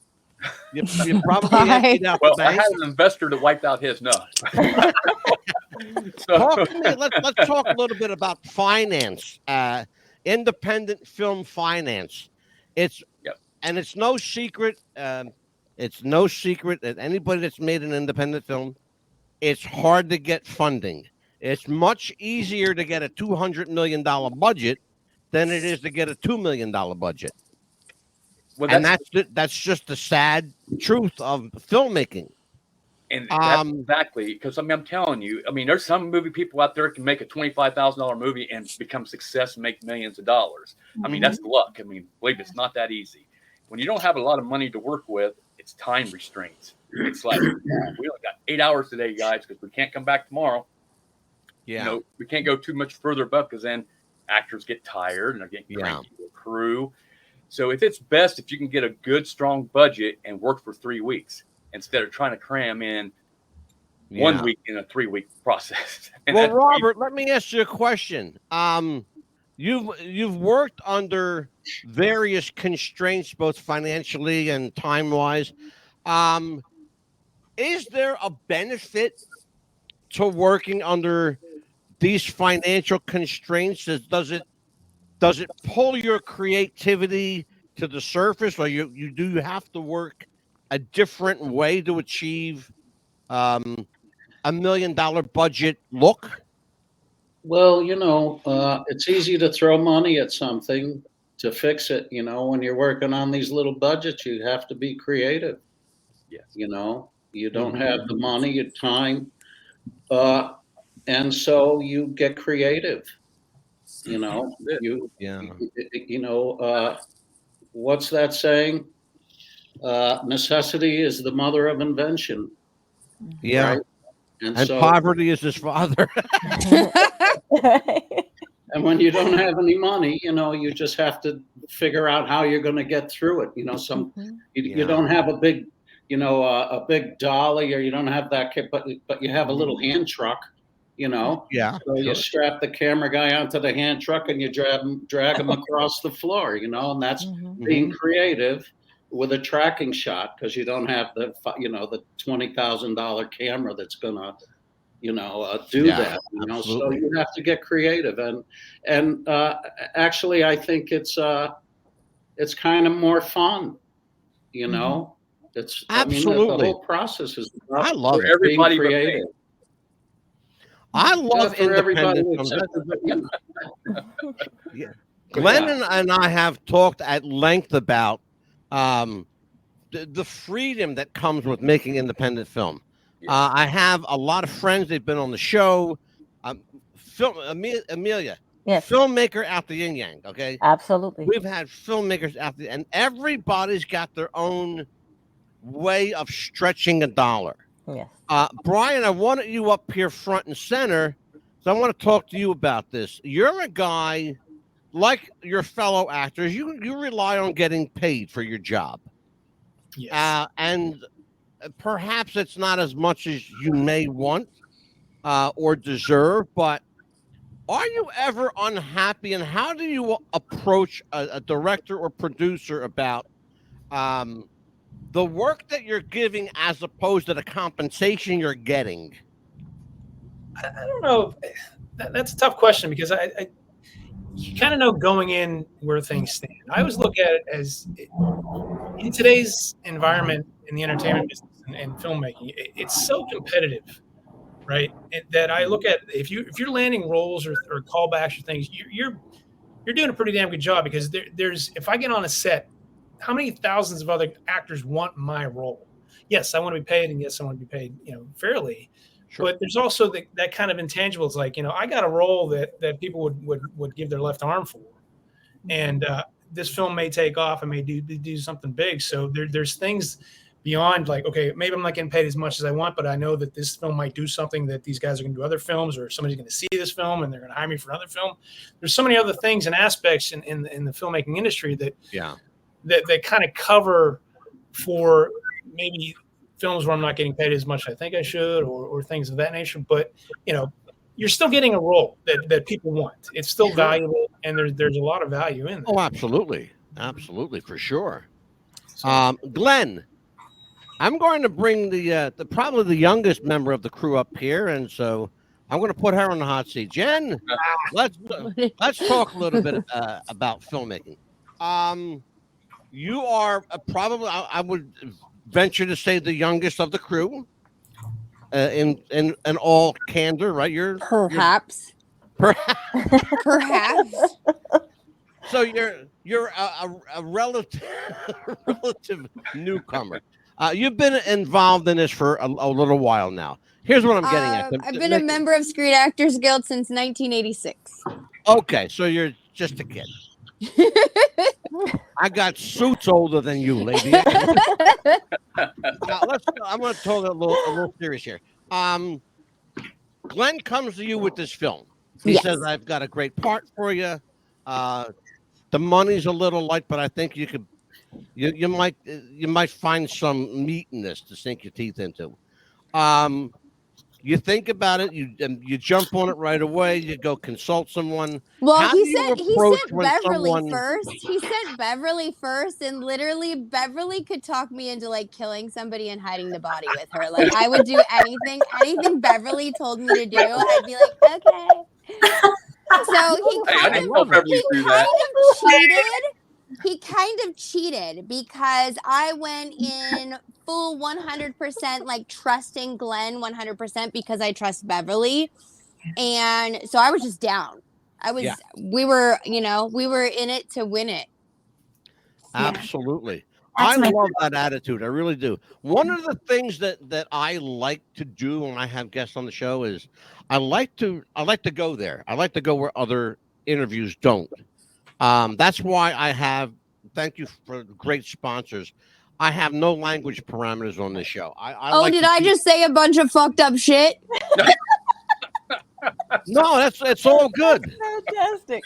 You probably emptied out the bank. I had an investor that wiped out his. No. Let's talk a little bit about finance. Independent film finance. It's no secret. It's no secret that anybody that's made an independent film, it's hard to get funding. It's much easier to get a $200 million budget than it is to get a $2 million budget. Well, and that's just the sad truth of filmmaking. And that's exactly, because I'm telling you, there's some movie people out there can make a $25,000 movie and become success and make millions of dollars. That's luck. Believe me, it's not that easy. When you don't have a lot of money to work with, it's time restraints. It's like, we only got 8 hours today, guys, because we can't come back tomorrow. Yeah. We can't go too much further above, because then actors get tired and they're getting cranky with crew. So it's best if you can get a good, strong budget and work for 3 weeks instead of trying to cram in 1 week in a 3-week process. Well, Robert, let me ask you a question. You've worked under various constraints, both financially and time-wise. Is there a benefit to working under these financial constraints? Does it pull your creativity to the surface, or you have to work a different way to achieve $1 million budget look? Well, it's easy to throw money at something to fix it. When you're working on these little budgets, you have to be creative. Yes. You don't have the money, your time, and so you get creative. What's that saying? Necessity is the mother of invention. Yeah. Right? And so, poverty is his father. And when you don't have any money, you just have to figure out how you're going to get through it. You don't have a big, a big dolly, or you don't have that, but you have a little hand truck. Yeah. So you strap the camera guy onto the hand truck and you drag him across the floor, and that's being creative. with a tracking shot because you don't have the the $20,000 camera that's gonna do that. So you have to get creative, and actually I think it's kind of more fun. It's absolutely the whole process is. I love it. Everybody being creative. I love everybody independent films. Glenn and I have talked at length about the freedom that comes with making independent film. I have a lot of friends. They've been on the show. Amelia, filmmaker out the yin yang. Okay, absolutely. We've had filmmakers out there, and everybody's got their own way of stretching a dollar. Yes. Brian, I wanted you up here front and center, so I want to talk to you about this. You're a guy like your fellow actors. You rely on getting paid for your job. Yes. And perhaps it's not as much as you may want or deserve, but are you ever unhappy, and how do you approach a director or producer about the work that you're giving as opposed to the compensation you're getting? I don't know. That's a tough question because you kind of know going in where things stand. I always look at it as in today's environment in the entertainment business and filmmaking, it's so competitive, right? That I look at if you're landing roles or callbacks or things, you're doing a pretty damn good job because there's if I get on a set, how many thousands of other actors want my role? Yes, I want to be paid, and yes, I want to be paid, fairly. Sure. But there's also that kind of intangibles, like I got a role that people would give their left arm for, and this film may take off and may do something big. So there's things beyond like, okay, maybe I'm not getting paid as much as I want, but I know that this film might do something that these guys are going to do other films, or somebody's going to see this film and they're going to hire me for another film. There's so many other things and aspects in the filmmaking industry that kind of cover for maybe films where I'm not getting paid as much as I think I should, or things of that nature. But you're still getting a role that people want. It's still valuable, and there's a lot of value in that. Oh, absolutely, for sure. Glenn, I'm going to bring the probably the youngest member of the crew up here, and so I'm going to put her on the hot seat. Jen, let's talk a little bit about filmmaking. You are probably, I would venture to say, the youngest of the crew. In all candor, right? Perhaps. Perhaps. So you're a relative newcomer. You've been involved in this for a little while now. Here's what I'm getting at. I've been a member of Screen Actors Guild since 1986. Okay, so you're just a kid. I got suits older than you, lady. Now, I'm going to talk a little serious here. Glenn comes to you with this film. He says, "I've got a great part for you. The money's a little light, but I think you could, you might find some meat in this to sink your teeth into." You think about it, you jump on it right away, you go consult someone. Well, he sent Beverly first. He sent Beverly first, and literally Beverly could talk me into like killing somebody and hiding the body with her. Like I would do anything Beverly told me to do. I'd be like, okay. So he kind of cheated because I went in full 100% like trusting Glenn 100% because I trust Beverly, and so I was just down. We were in it to win it. Absolutely. I love that attitude. I really do. One of the things that I like to do when I have guests on the show is I like to go there. I like to go where other interviews don't. That's why thank you for great sponsors. I have no language parameters on this show. Did I just say a bunch of fucked up shit? No, it's all good. Fantastic.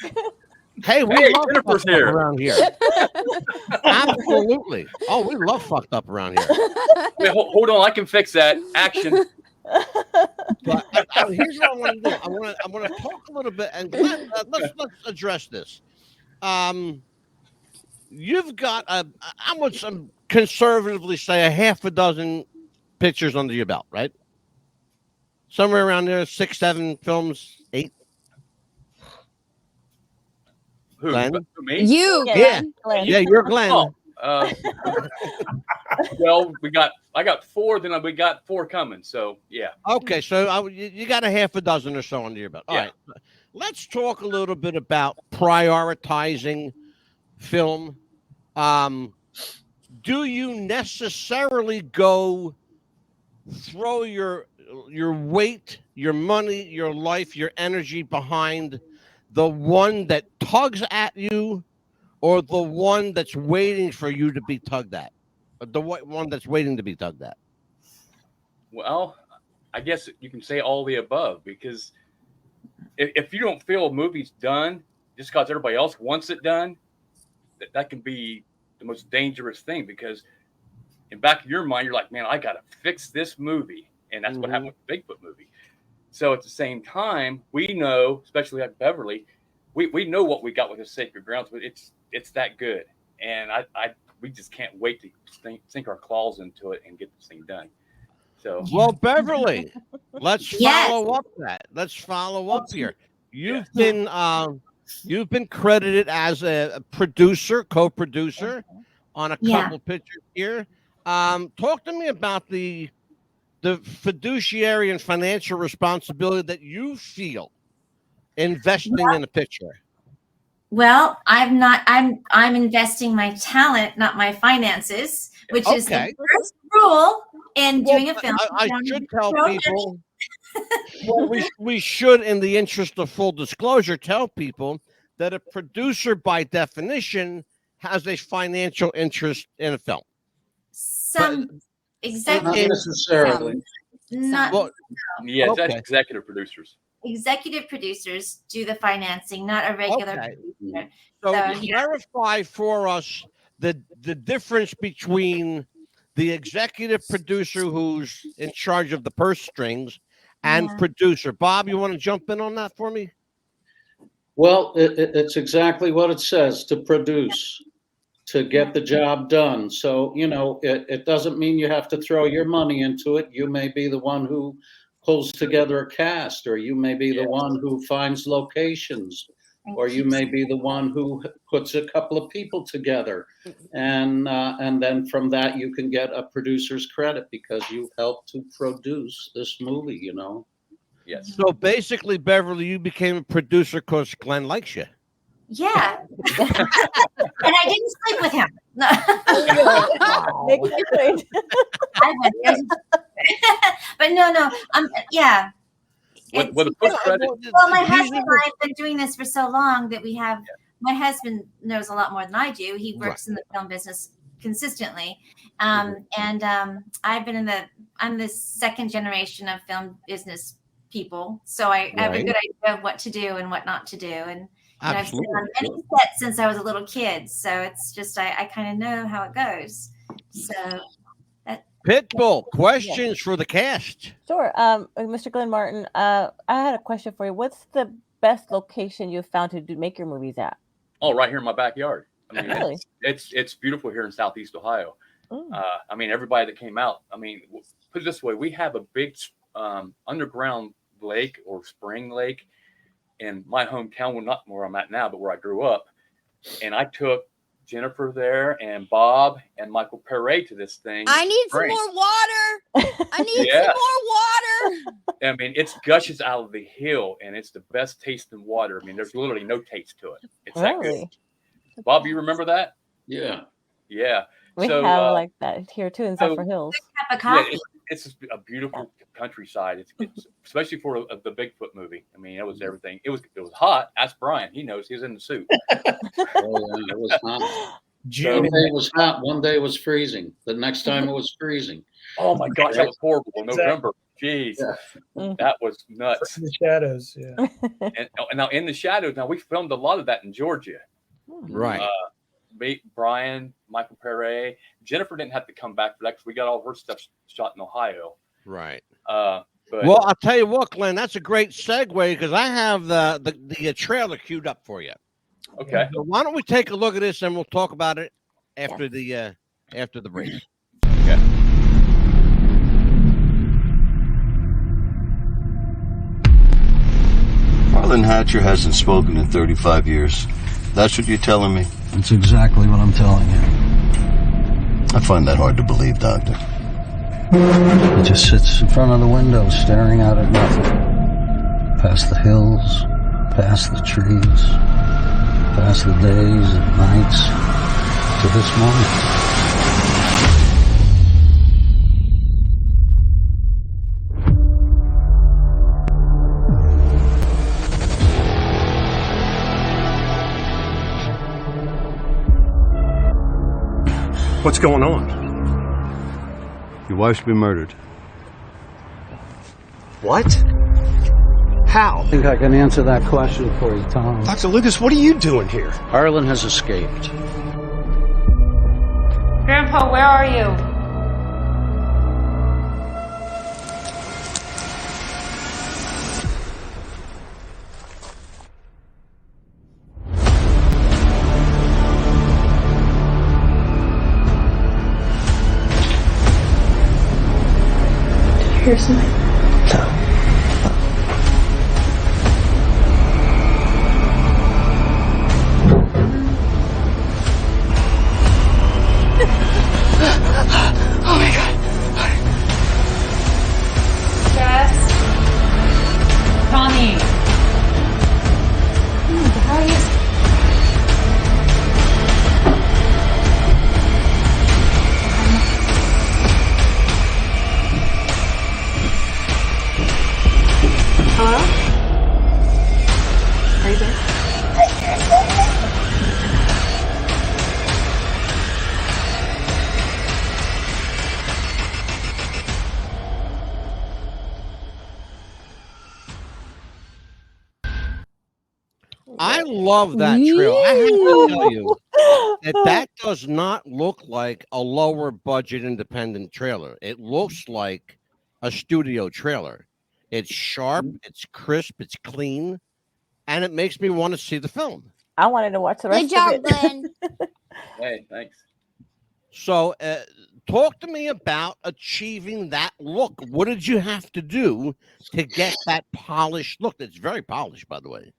Hey, we love fucked up around here. Absolutely. Oh, we love fucked up around here. Wait, hold on, I can fix that. Action. But here's what I want to do. I want to talk a little bit, and let's address this. You've got I'm conservatively say a half a dozen pictures under your belt, right? Somewhere around there, 6, 7 films, 8. Who? Glenn? Who, me? You, Yeah, Glenn. yeah, you're Glenn. Oh, well, I got 4, then we got 4 coming. So yeah. Okay, so you got a half a dozen or so under your belt. All Yeah. right, let's talk a little bit about prioritizing film. Do you necessarily go throw your weight, your money, your life, your energy behind the one that tugs at you, or the one that's waiting for you to be tugged at? The one that's waiting to be tugged at? Well, I guess you can say all the above, because if you don't feel a movie's done just because everybody else wants it done, that can be the most dangerous thing, because in back of your mind, you're like, man, I got to fix this movie. And that's what happened with the Bigfoot movie. So at the same time, we know, especially like Beverly, we know what we got with the Scacred Grounds, but it's that good. And we just can't wait to sink our claws into it and get this thing done. So, well, Beverly, let's follow up that. Let's follow up here. You've been credited as a producer, co-producer on a couple pictures here. Talk to me about the fiduciary and financial responsibility that you feel investing in a picture. Well, I'm investing my talent, not my finances, which is the first rule in doing a film. I should tell people. Well, we should, in the interest of full disclosure, tell people that a producer, by definition, has a financial interest in a film. Not necessarily. That's executive producers. Executive producers do the financing, not a regular producer. So clarify for us the difference between the executive producer who's in charge of the purse strings and producer. Bob, you want to jump in on that for me? Well, it's exactly what it says: to produce, to get the job done. So, it doesn't mean you have to throw your money into it. You may be the one who pulls together a cast, or you may be the one who finds locations, or you may be the one who puts a couple of people together. And then from that, you can get a producer's credit because you helped to produce this movie, Yes. So basically, Beverly, you became a producer because Glenn likes you. Yeah. And I didn't sleep with him. No. But no. Yeah. Well, my husband and I have been doing this for so long that we have. My husband knows a lot more than I do. He works in the film business consistently, and I've been I'm the second generation of film business people, so I have a good idea of what to do and what not to do, and I've been on many sets since I was a little kid, so it's just I kind of know how it goes. So, Pitbull, questions for the cast? Sure, Mr. Glenn Martin. I had a question for you. What's the best location you've found to make your movies at? Oh, right here in my backyard. I mean, really? It's beautiful here in Southeast Ohio. I mean, everybody that came out. I mean, put it this way: we have a big underground lake or spring lake in my hometown. Well, not where I'm at now, but where I grew up. And I took Jennifer there and Bob and Michael Pare to this thing. I need some more water. I need some more water. I mean, it gushes out of the hill, and it's the best tasting water. I mean, there's literally no taste to it. It's that good. Bob, you remember that? Yeah. Yeah. We have like that here too in Zephyr Hills. It's a beautiful countryside. It's especially for the Bigfoot movie. I mean, it was everything. It was hot. Ask Brian. He knows. He was in the suit. It was hot. One day it was hot. One day it was freezing. The next time it was freezing. Oh my gosh, that was horrible in November. Jeez, that was nuts. In the shadows, yeah. And now in the shadows. Now we filmed a lot of that in Georgia. Right. Brian, Michael Pare, Jennifer didn't have to come back for that because we got all her stuff shot in Ohio. Right. But, well, I'll tell you what, Glenn, that's a great segue because I have the trailer queued up for you. Okay. So why don't we take a look at this and we'll talk about it after the after the break. Okay. Marlon Hatcher hasn't spoken in 35 years. That's what you're telling me? That's exactly what I'm telling you. I find that hard to believe, Doctor. He just sits in front of the window staring out at nothing. Past the hills, past the trees, past the days and nights, to this moment. What's going on? Your wife's been murdered. What? How? I think I can answer that question for you, Tom. Dr. Lucas, what are you doing here? Harlan has escaped. Grandpa, where are you? Here's something. Oh my God. Jess. Tommy. How are you? Hello? Are you there? I love that trail. I have to tell you that does not look like a lower budget independent trailer. It looks like a studio trailer. It's sharp, it's crisp, it's clean, and it makes me want to see the film. I wanted to watch the rest Good job, of it. Glenn. Hey, thanks. So, talk to me about achieving that look. What did you have to do to get that polished look? It's very polished, by the way.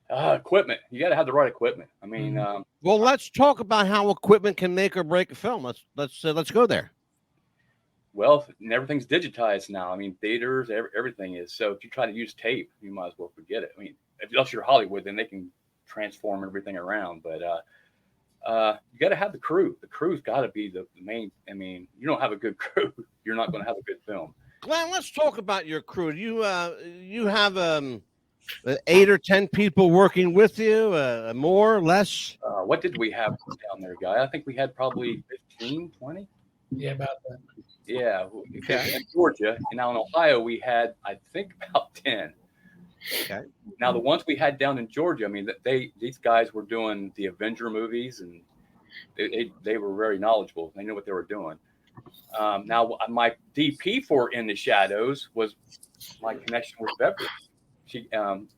Equipment. You got to have the right equipment. I mean, well, let's talk about how equipment can make or break a film. Let's go there. Well, everything's digitized now. I mean, theaters, everything is. So if you try to use tape, you might as well forget it. I mean, unless you're Hollywood, then they can transform everything around. But you got to have the crew. The crew's got to be the main. I mean, you don't have a good crew, you're not going to have a good film. Glenn, let's talk about your crew. You have 8 or 10 people working with you, more or less. What did we have down there, Guy? I think we had probably 15, 20. Yeah, about that. Yeah, in Georgia, and now in Ohio we had, I think, about 10. Okay. Now the ones we had down in Georgia, I mean, these guys were doing the Avenger movies, and they were very knowledgeable. They knew what they were doing. Now my DP for In the Shadows was my connection with Beverly.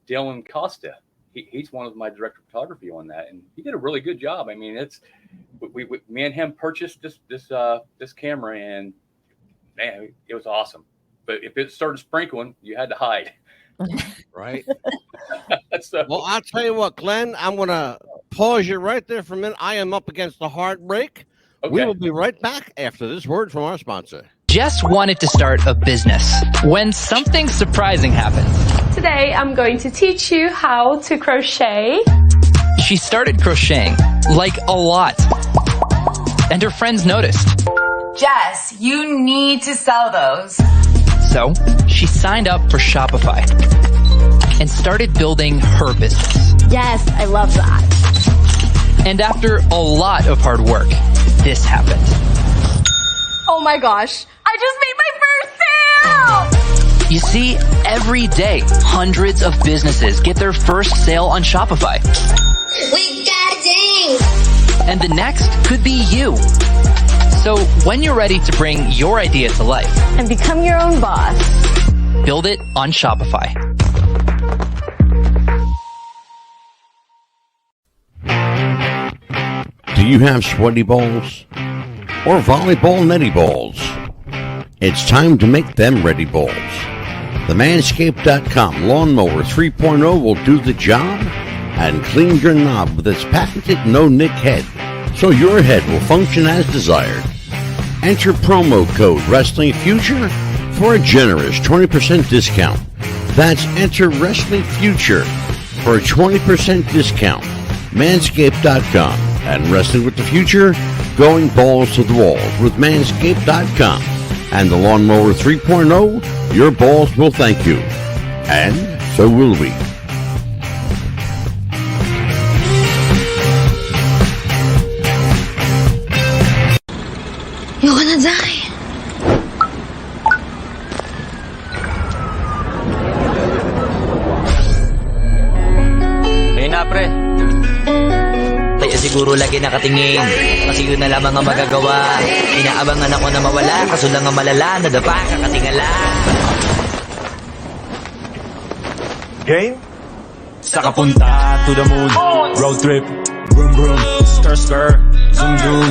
Dylan Costa. He's one of my director of photography on that, and he did a really good job. I mean, me and him purchased this camera, and man, it was awesome. But if it started sprinkling, you had to hide. Right. Well, I'll tell you what, Glenn, I'm going to pause you right there for a minute. I am up against the hard break. Okay. We will be right back after this word from our sponsor. Jess wanted to start a business when something surprising happened. Today, I'm going to teach you how to crochet. She started crocheting, like a lot. And her friends noticed. Jess, you need to sell those. So she signed up for Shopify and started building her business. Yes, I love that. And after a lot of hard work, this happened. Oh my gosh, I just made my first sale! You see, every day, hundreds of businesses get their first sale on Shopify. We got ding! And the next could be you. So when you're ready to bring your idea to life and become your own boss, build it on Shopify. Do you have sweaty balls or volleyball netty balls? It's time to make them ready balls. The Manscaped.com Lawnmower 3.0 will do the job and clean your knob with its patented no-nick head, so your head will function as desired. Enter promo code Wrestling Future for a generous 20% discount. That's enter Wrestling Future for a 20% discount. Manscaped.com and Wrestling with the Future, going balls to the walls with Manscaped.com and the Lawnmower 3.0. Your balls will thank you, and so will we. Ayoko na, Zay. Ayun na, pre. Kaya siguro lagi nakatingin, kasi yun na lamang ang magagawa. Inaabangan ako na mawala, kaso lang ang malala, nadapa, kakatingala. Game? Sa kapunta to the moon, road trip, vroom vroom, skr skr, zoom zoom.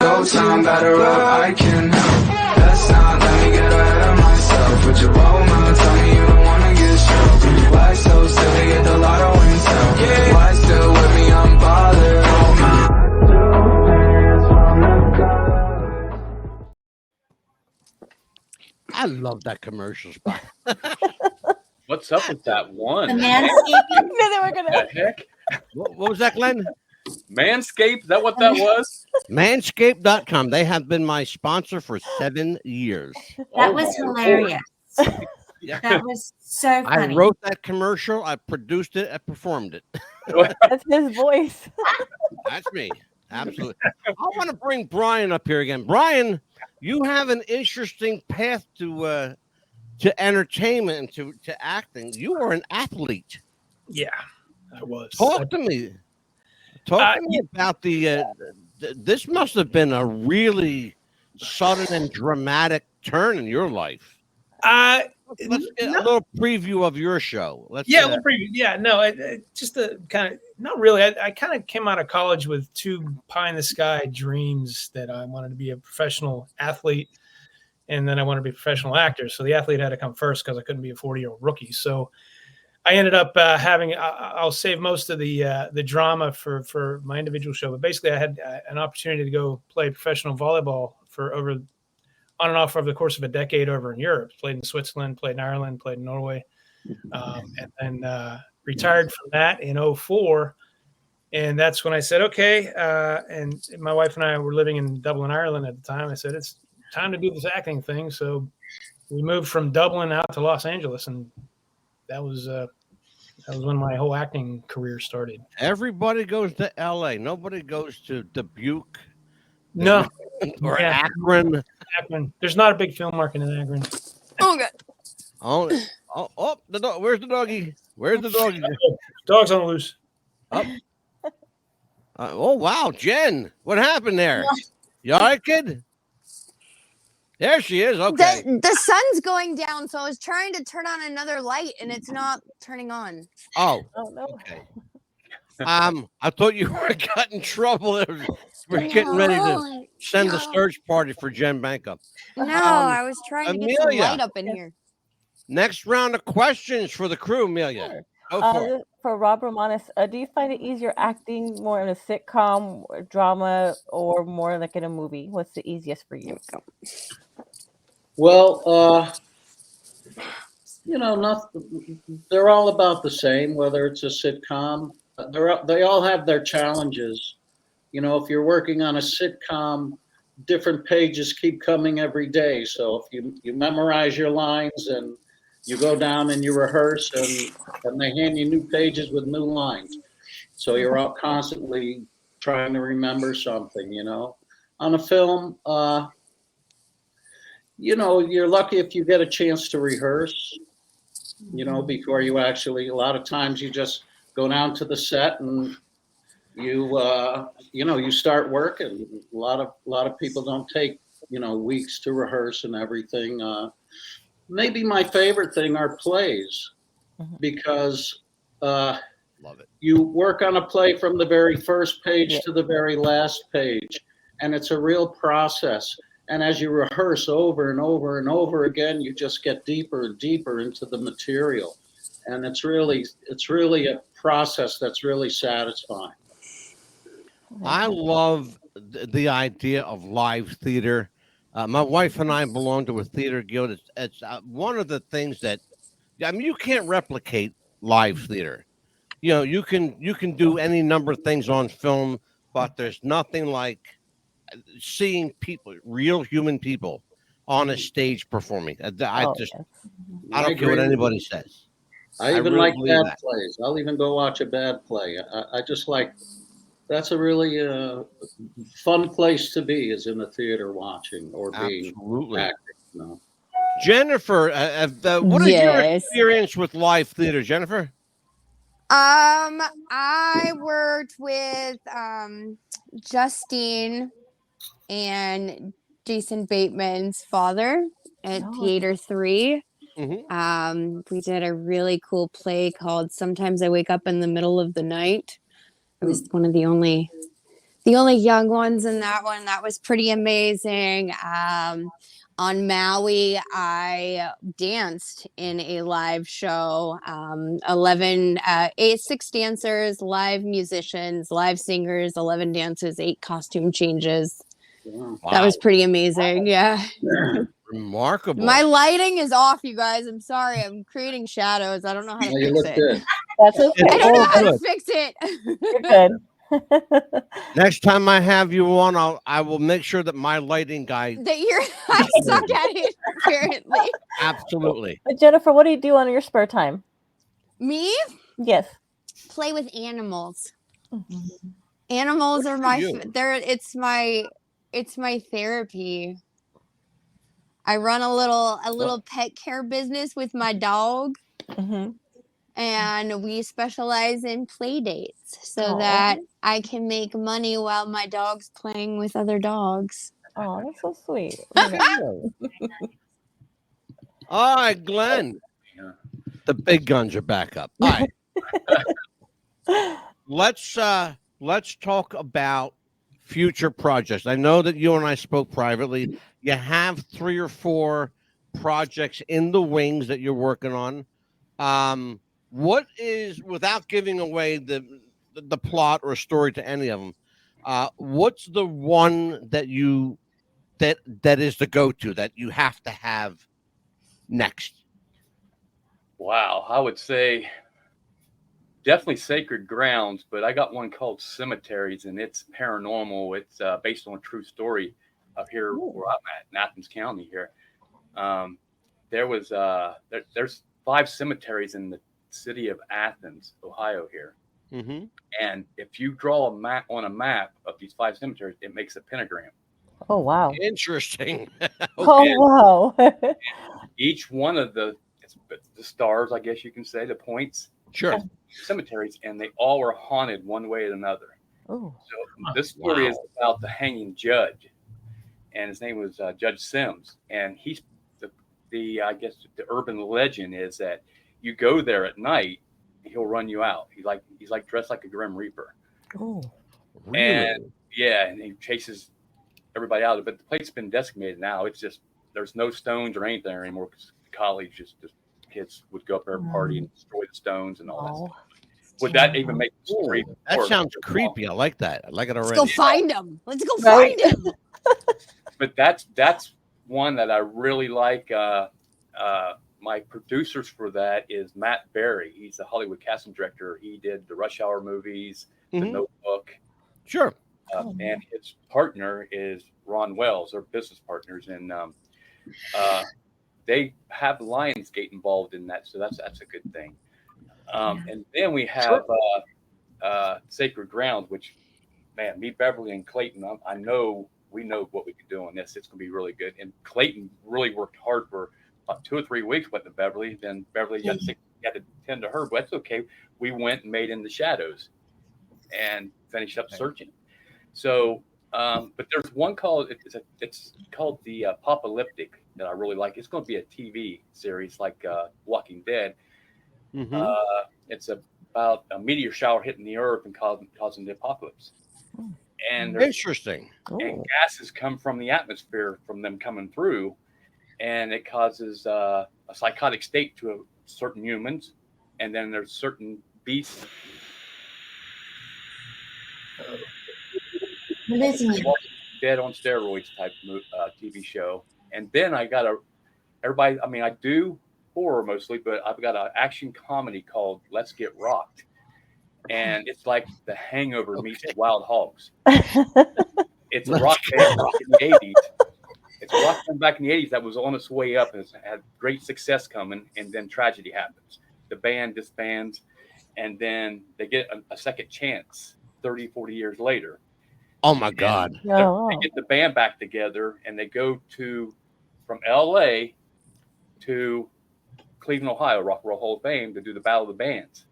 Go time, better up, I can help. Let's not let me get ahead of myself. With your low mouth, tell me you don't wanna get stroked. Why so silly, get the lotto intel? Why still with me, I'm bothered. Oh my. I love that commercial spot. What's up with that one? The manscaping. What the heck? What was that, Glenn? Manscaped? Is that what that was? Manscaped.com. They have been my sponsor for 7 years. That was hilarious. That was so funny. I wrote that commercial. I produced it. I performed it. That's his voice. That's me. Absolutely. I want to bring Brian up here again. Brian, you have an interesting path to entertainment and to acting. You are an athlete. Yeah, I was. Talk to me. Talk to me about this must have been a really sudden and dramatic turn in your life. Let's get a little preview of your show. A little preview. Yeah, no, just a kind of, not really. I kind of came out of college with two pie in the sky dreams that I wanted to be a professional athlete, and then I wanted to be a professional actor. So the athlete had to come first because I couldn't be a 40-year-old rookie. So I ended up I'll save most of the drama for my individual show. But basically, I had an opportunity to go play professional volleyball for on and off over the course of a decade over in Europe. Played in Switzerland, played in Ireland, played in Norway, and then retired from that in 2004. And that's when I said, okay. And my wife and I were living in Dublin, Ireland at the time. I said, it's time to do this acting thing. So we moved from Dublin out to Los Angeles, and that was when my whole acting career started. Everybody goes to LA. Nobody goes to Dubuque. No. Or Akron. Akron. There's not a big film market in Akron. Oh God. The dog. Where's the doggy? Where's the doggy? Dog's on the loose. Up. Oh wow, Jen, what happened there? You all right, kid? There she is. Okay. The sun's going down, so I was trying to turn on another light, and it's not turning on. Oh no. Okay. I thought you were got in trouble. We're getting ready to send a search party for Jen Banko. No, I was trying to get some Amelia. light up in here. Next round of questions for the crew, Amelia. Go for it. For Rob Romanus, do you find it easier acting more in a sitcom, or drama, or more like in a movie? What's the easiest for you? Well, they're all about the same, whether it's a sitcom. They all have their challenges. If you're working on a sitcom, different pages keep coming every day. So if you memorize your lines and you go down and you rehearse, and they hand you new pages with new lines. So you're out constantly trying to remember something, On a film, you're lucky if you get a chance to rehearse, before you actually, a lot of times you just go down to the set and you start working. A lot of people don't take, weeks to rehearse and everything. Maybe my favorite thing are plays, because Love it. You work on a play from the very first page to the very last page, and it's a real process. And as you rehearse over and over and over again, you just get deeper and deeper into the material. And it's really a process that's really satisfying. I love the idea of live theater. My wife and I belong to a theater guild. It's one of the things that, I mean, you can't replicate live theater. You know, you can do any number of things on film, but there's nothing like seeing people, real human people, on a stage performing. I don't care what anybody says. I even really like believe bad that. plays. I'll even go watch a bad play. I just like, that's a really fun place to be, is in the theater watching or being acting. You know? Jennifer, what is your Yes. experience with live theater, Jennifer? I worked with Justine and Jason Bateman's father at Theater 3. We did a really cool play called Sometimes I Wake Up in the Middle of the Night. I was one of the only young ones in that one. That was pretty amazing. On Maui, I danced in a live show. 6 dancers, live musicians, live singers, 11 dances, 8 costume changes. Wow. That was pretty amazing. Yeah. Remarkable. My lighting is off, you guys. I'm sorry. I'm creating shadows. I don't know how to You fix look it. good. That's okay. I don't know how to Good. fix it. You're good. Next time I have you on, I will make sure that my lighting guy. I suck at it, apparently. Absolutely. Jennifer, what do you do on your spare time? Me? Yes. Play with animals. Animals are my it's my therapy. I run a little pet care business with my dog. And we specialize in play dates so that I can make money while my dog's playing with other dogs. Oh, that's so sweet. All right, Glenn. The big guns are back up. All right. Let's talk about future projects. I know that you and I spoke privately. You have 3 or 4 projects in the wings that you're working on. What is, without giving away the plot or story to any of them, what's the one that that is the go-to that you have to have next? Wow, I would say definitely Scacred Grounds, but I got one called Cemeteries, and it's paranormal. It's based on a true story up here where I'm at, in Athens County here. There's 5 cemeteries in the city of Athens, Ohio here. And if you draw a map on a map of these 5 cemeteries, it makes a pentagram. Oh, wow. Interesting. Oh, wow. Each one of the stars, I guess you can say, the points, sure, cemeteries, and they all are haunted one way or another. Oh. So this story is about the hanging judge, and his name was Judge Simmons, and he's I guess the urban legend is that you go there at night, he'll run you out. He's like dressed like a Grim Reaper. Oh, really? And and he chases everybody out. But the place's been decimated now. It's just there's no stones or anything there anymore because the college just kids would go up there and party and destroy the stones and all that stuff. Would that even make the story? That sounds creepy. I like that. I like it already. Let's go find him. Let's go find him. But that's one that I really like. My producers for that is Matt Pare. He's a Hollywood casting director. He did the Rush Hour movies, The Notebook. Sure. And his partner is Ron Wells. They're business partners, and they have Lionsgate involved in that, so that's a good thing. And then we have Scacred Grounds, which, man, me, Beverly, and Clayton, I know we know what we can do on this. It's going to be really good. And Clayton really worked hard for about 2 or 3 weeks with the Beverly. Then Beverly got to tend to her, but that's okay. We went and made In the Shadows and finished up searching. So, but there's one called, it's called the Apocalyptic that I really like. It's going to be a TV series like Walking Dead. It's about a meteor shower hitting the Earth and causing the apocalypse. And Interesting. And gases come from the atmosphere from them coming through, and it causes a psychotic state to certain humans, and then there's certain beasts. Dead on steroids type TV show. And then I got I do horror mostly, but I've got an action comedy called Let's Get Rocked. And it's like The Hangover meets Wild Hogs. It's a rock band back in the 80s. It's a rock band back in the 80s that was on its way up and has had great success coming, and then tragedy happens. The band disbands, and then they get a second chance 30, 40 years later. Oh, my God. They get the band back together, and they go from L.A. to Cleveland, Ohio, Rock and Roll Hall of Fame, to do the Battle of the Bands.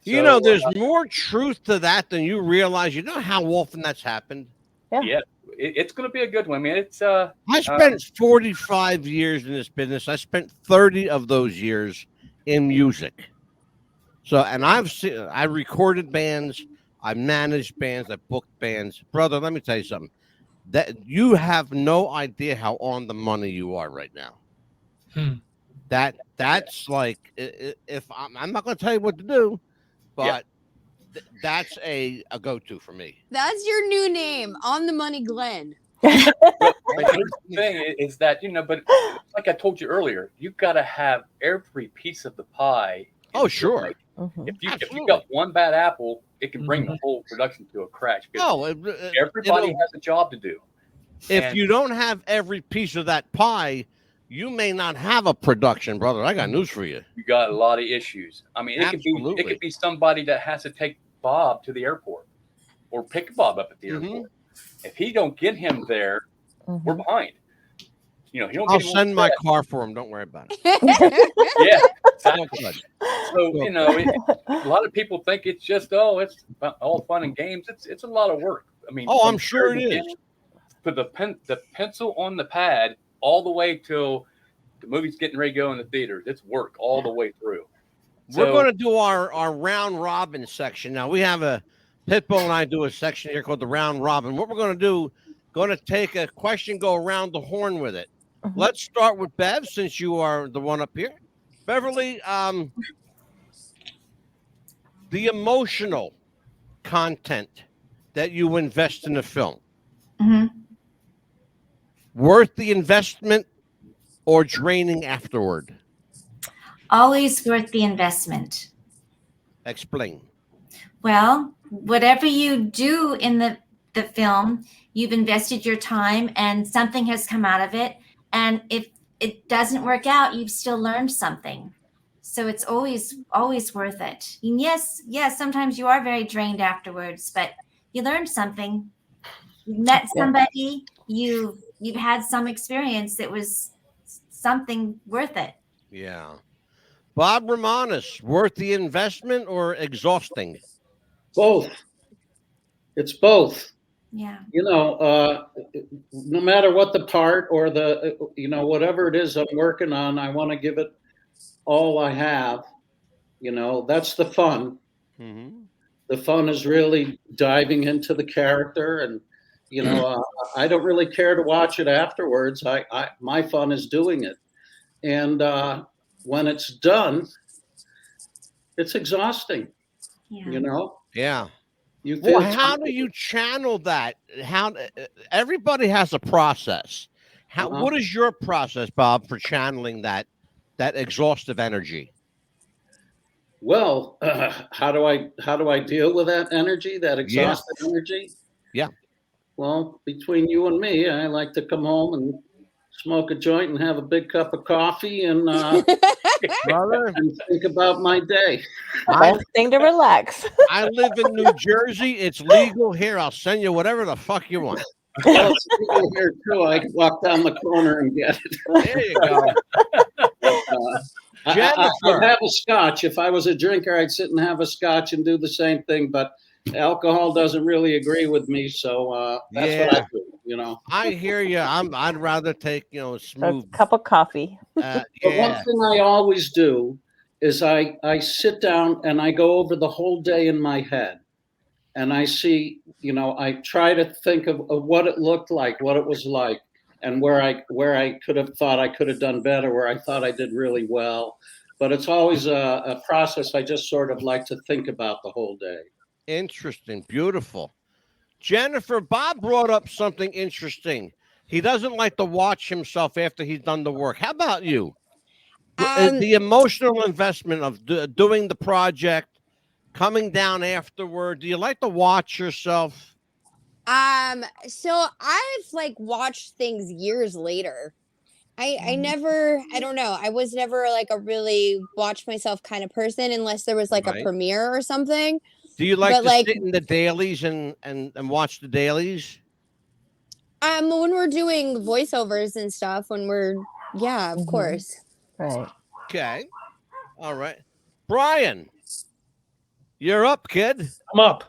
You know, there's more truth to that than you realize. You know how often that's happened? Yeah. It's going to be a good one, man. It's I spent 45 years in this business. I spent 30 of those years in music. So, and I recorded bands, I managed bands, I booked bands. Brother, let me tell you something. That you have no idea how on the money you are right now. That's like, if I'm not going to tell you what to do, but that's a go-to for me. That's your new name, On the Money Glenn. The thing is that, but like I told you earlier, you've got to have every piece of the pie. Oh, sure. If you got one bad apple, it can bring the whole production to a crash. Everybody has a job to do. If you don't have every piece of that pie, you may not have a production, brother. I got news for you. You got a lot of issues. I mean, it could be somebody that has to take Bob to the airport or pick Bob up at the airport. If he don't get him there, we're behind. I'll send my car for him. Don't worry about it. Yeah, exactly. So a lot of people think it's just it's all fun and games. It's a lot of work. I mean, I'm sure it is. Put the pencil on the pad all the way till the movie's getting ready to go in the theaters. It's work all the way through. We're going to do our round robin section. Now, we have Pitbull and I do a section here called the round robin. What we're going to do, going to take a question, go around the horn with it. Let's start with Bev, since you are the one up here. Beverly, the emotional content that you invest in a film, worth the investment or draining afterward? Always worth the investment. Explain. Well, whatever you do in the film, you've invested your time and something has come out of it. And if it doesn't work out, you've still learned something. So it's always worth it. And yes, sometimes you are very drained afterwards, but you learned something. You met somebody, you've had some experience that was something worth it. Yeah. Bob Romanus, worth the investment or exhausting? Both. It's both. Yeah. No matter what the part or the, whatever it is I'm working on, I want to give it all I have. That's the fun. The fun is really diving into the character, and I don't really care to watch it afterwards. My fun is doing it, and when it's done, it's exhausting. Yeah. How do you channel that? Everybody has a process. What is your process, Bob, for channeling that exhaustive energy? Well, how do I deal with that energy, that exhausted energy? Yeah. Well, between you and me, I like to come home and smoke a joint and have a big cup of coffee and and think about my day. Best thing to relax. I live in New Jersey. It's legal here. I'll send you whatever the fuck you want. Well, it's legal here too. I can walk down the corner and get it. There you go. I'd have a scotch. If I was a drinker, I'd sit and have a scotch and do the same thing. But alcohol doesn't really agree with me, so that's what I do. I hear you. I'd rather take smooth a cup of coffee. But one thing I always do is I sit down and I go over the whole day in my head. And I see, I try to think of what it looked like, what it was like, and where I could have thought I could have done better, where I thought I did really well. But it's always a process I just sort of like to think about the whole day. Interesting. Beautiful. Jennifer, Bob brought up something interesting. He doesn't like to watch himself after he's done the work. How about you? The emotional investment of doing the project, coming down afterward. Do you like to watch yourself? So I've watched things years later. I don't know. I was never a really watch myself kind of person unless there was a premiere or something. Do you like to sit in the dailies and watch the dailies? When we're doing voiceovers and stuff, of course. Right. Okay. All right. Brian, you're up, kid. I'm up.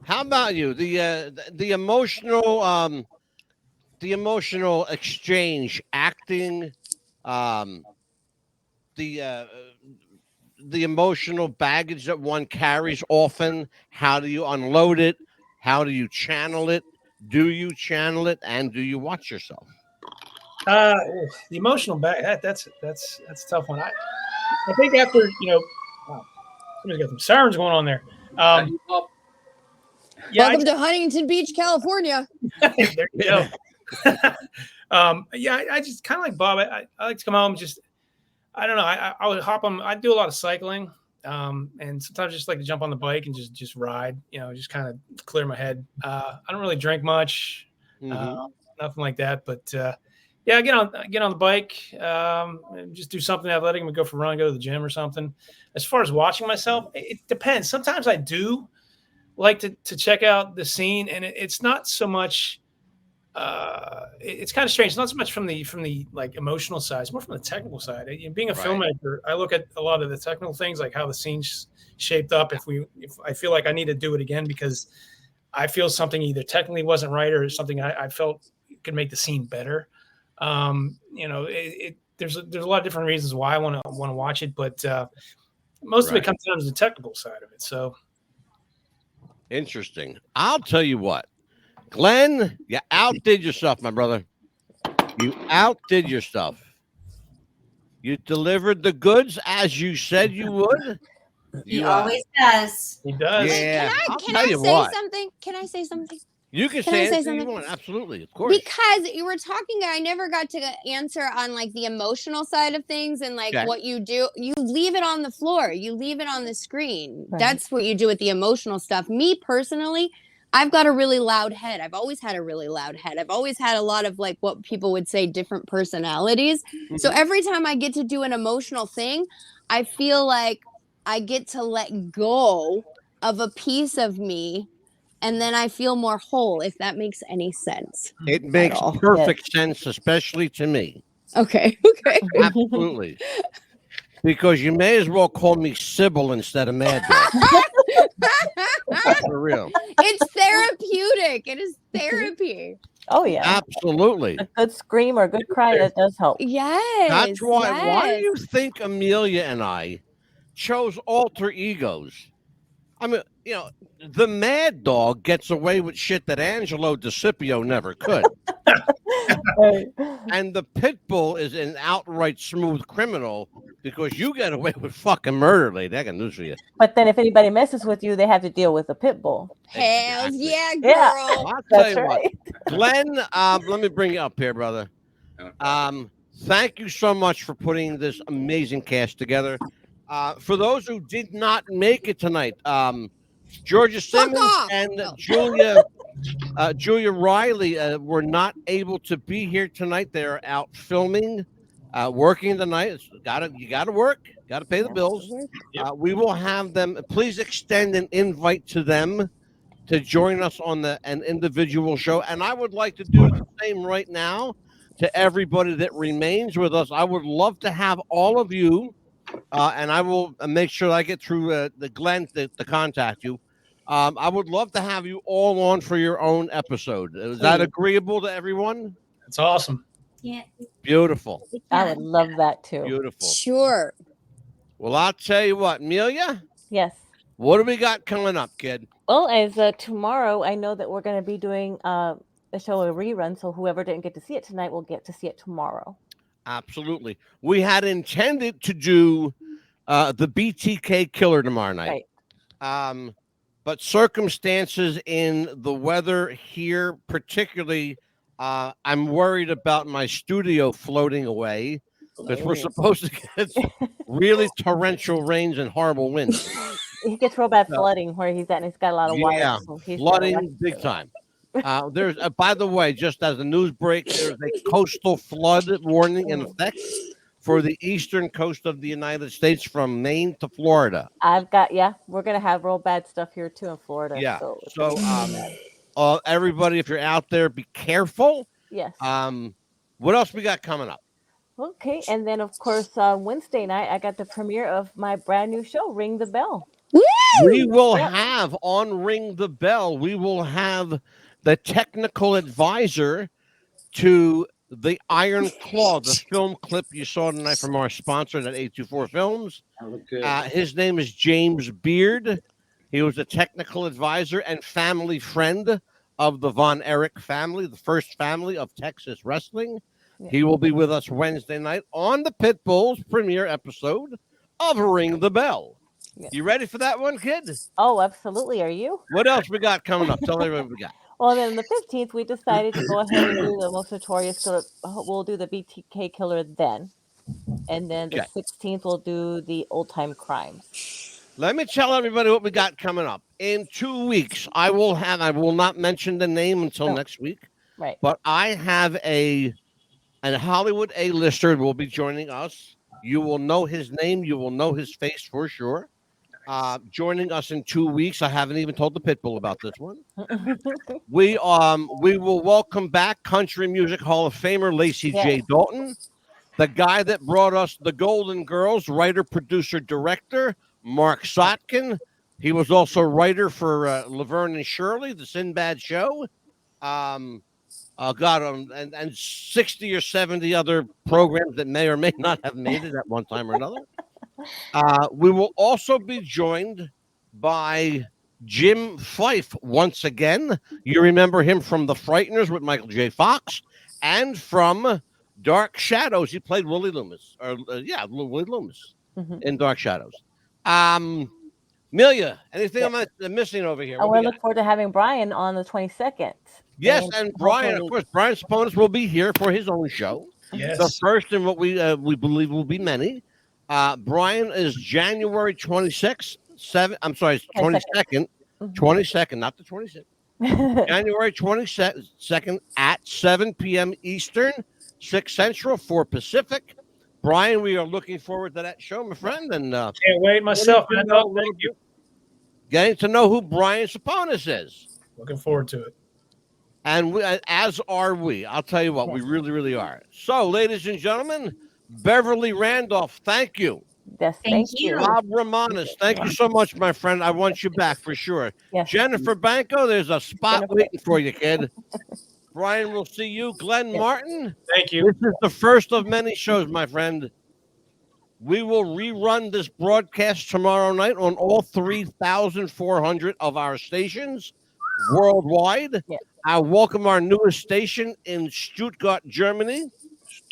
How about you? The emotional exchange, acting, the emotional baggage that one carries often. How do you unload it? How do you channel it? Do you channel it, and do you watch yourself? The emotional back that's a tough one. I think after wow, somebody's got some sirens going on there. Welcome to Huntington Beach, California. There you go. I just kind of like Bob. I like to come home. Just I don't know. I would hop on. I do a lot of cycling, and sometimes just like to jump on the bike and just ride. Just kind of clear my head. I don't really drink much, nothing like that. But I get on the bike, just do something athletic. And we go for a run, go to the gym or something. As far as watching myself, it depends. Sometimes I do like to check out the scene, and it's not so much. It's kind of strange. It's not so much from the emotional side. It's more from the technical side. Being a filmmaker, I look at a lot of the technical things, like how the scene's shaped up. If I feel like I need to do it again because I feel something either technically wasn't right or something I felt could make the scene better. There's a lot of different reasons why I want to watch it, but most of it comes down to the technical side of it. So interesting. I'll tell you what, Glenn, you outdid yourself, my brother. You outdid yourself. You delivered the goods as you said you would. He always does. He does. Yeah. Can I say something? Can I say something? You can say anything you want. Absolutely, of course. Because you were talking, I never got to answer on the emotional side of things and what you do. You leave it on the floor. You leave it on the screen. Right. That's what you do with the emotional stuff. Me personally, I've got a really loud head. I've always had a really loud head. I've always had a lot of what people would say different personalities. Mm-hmm. So every time I get to do an emotional thing, I feel like I get to let go of a piece of me. And then I feel more whole, if that makes any sense. It makes perfect sense, especially to me. Okay. Absolutely. Because you may as well call me Sybil instead of Mad Dog. For real. It's therapeutic. It is therapy. Oh, yeah. Absolutely. A good scream or a good cry, that does help. Yes. That's why. Yes. Why do you think Amelia and I chose alter egos? I mean, the Mad Dog gets away with shit that Angelo DeCipio never could. And the Pit Bull is an outright smooth criminal because you get away with fucking murder, lady. I got news for you. But then if anybody messes with you, they have to deal with the Pit Bull. Hell yeah, girl. Yeah. I'll tell you what. Glenn, let me bring you up here, brother. Thank you so much for putting this amazing cast together. For those who did not make it tonight, Georgia Simmons and Julia Reilly were not able to be here tonight. They're out filming, working tonight. You got to work, got to pay the bills. We will have them. Please extend an invite to them to join us on an individual show. And I would like to do the same right now to everybody that remains with us. I would love to have all of you. And I will make sure I get through the Glenn to contact you. I would love to have you all on for your own episode. Is that agreeable to everyone? That's awesome. Yeah. Beautiful. I would love that too. Beautiful. Sure. Well, I'll tell you what, Amelia. Yes. What do we got coming up, kid? Well, as tomorrow, I know that we're going to be doing a show, a rerun. So whoever didn't get to see it tonight will get to see it tomorrow. Absolutely. We had intended to do the BTK Killer tomorrow night. Right. But circumstances in the weather here, particularly, I'm worried about my studio floating away because we're supposed to get really torrential rains and horrible winds. He gets real bad flooding where he's at, and he's got a lot of water. Yeah, So he's flooding big time. There's, by the way, just as a news break, there's a coastal flood warning in effect for the eastern coast of the United States from Maine to Florida. We're going to have real bad stuff here too in Florida. Yeah. So everybody, if you're out there, be careful. Yes. What else we got coming up? Okay. And then, of course, Wednesday night, I got the premiere of my brand new show, Ring the Bell. We will have on Ring the Bell, we will have the technical advisor to the Iron Claw, the film clip you saw tonight from our sponsor at 824 Films. His name is James Beard. He was a technical advisor and family friend of the Von Erich family, the first family of Texas wrestling. Yeah. He will be with us Wednesday night on the Pitbull's premiere episode of Ring the Bell. Yeah. You ready for that one, kid? Oh, absolutely. Are you? What else we got coming up? Tell everyone what we got. Well, then the 15th, we decided to go ahead and do the most notorious killer. We'll do the BTK Killer then. And then the 16th, we'll do the old time crimes. Let me tell everybody what we got coming up. In 2 weeks, I will not mention the name until next week. Right. But I have a Hollywood A-lister will be joining us. You will know his name. You will know his face for sure. Joining us in 2 weeks. I haven't even told the Pitbull about this one. We will welcome back Country Music Hall of Famer Lacey J. Dalton, the guy that brought us the Golden Girls, writer, producer, director, Mark Sotkin. He was also writer for Laverne and Shirley, the Sinbad Show. And 60 or 70 other programs that may or may not have made it at one time or another. We will also be joined by Jim Fife once again. You remember him from The Frighteners with Michael J. Fox and from Dark Shadows. He played Willie Loomis. Willie Loomis in Dark Shadows. Amelia, anything I'm missing over here? I want to look forward to having Brian on the 22nd. Yes, and Brian, of course, Brian Ceponis will be here for his own show. Yes. The first in what we believe will be many. Brian is January 22nd, not the 26th. January 22nd at 7 p.m. Eastern, 6 Central, 4 Pacific. Brian, we are looking forward to that show, my friend. And can't wait myself, man. Thank you. Getting to know who Brian Ceponis is. Looking forward to it. And as are we. I'll tell you what, we really, really are. So, ladies and gentlemen, Beverly Randolph, thank you. Yes, thank you. Bob Romanus, thank you so much, my friend. I want you back for sure. Yes. Jennifer Banko, there's a spot waiting for you, kid. Brian, we'll see you. Glenn Martin. Thank you. This is the first of many shows, my friend. We will rerun this broadcast tomorrow night on all 3,400 of our stations worldwide. Yeah. I welcome our newest station in Stuttgart, Germany.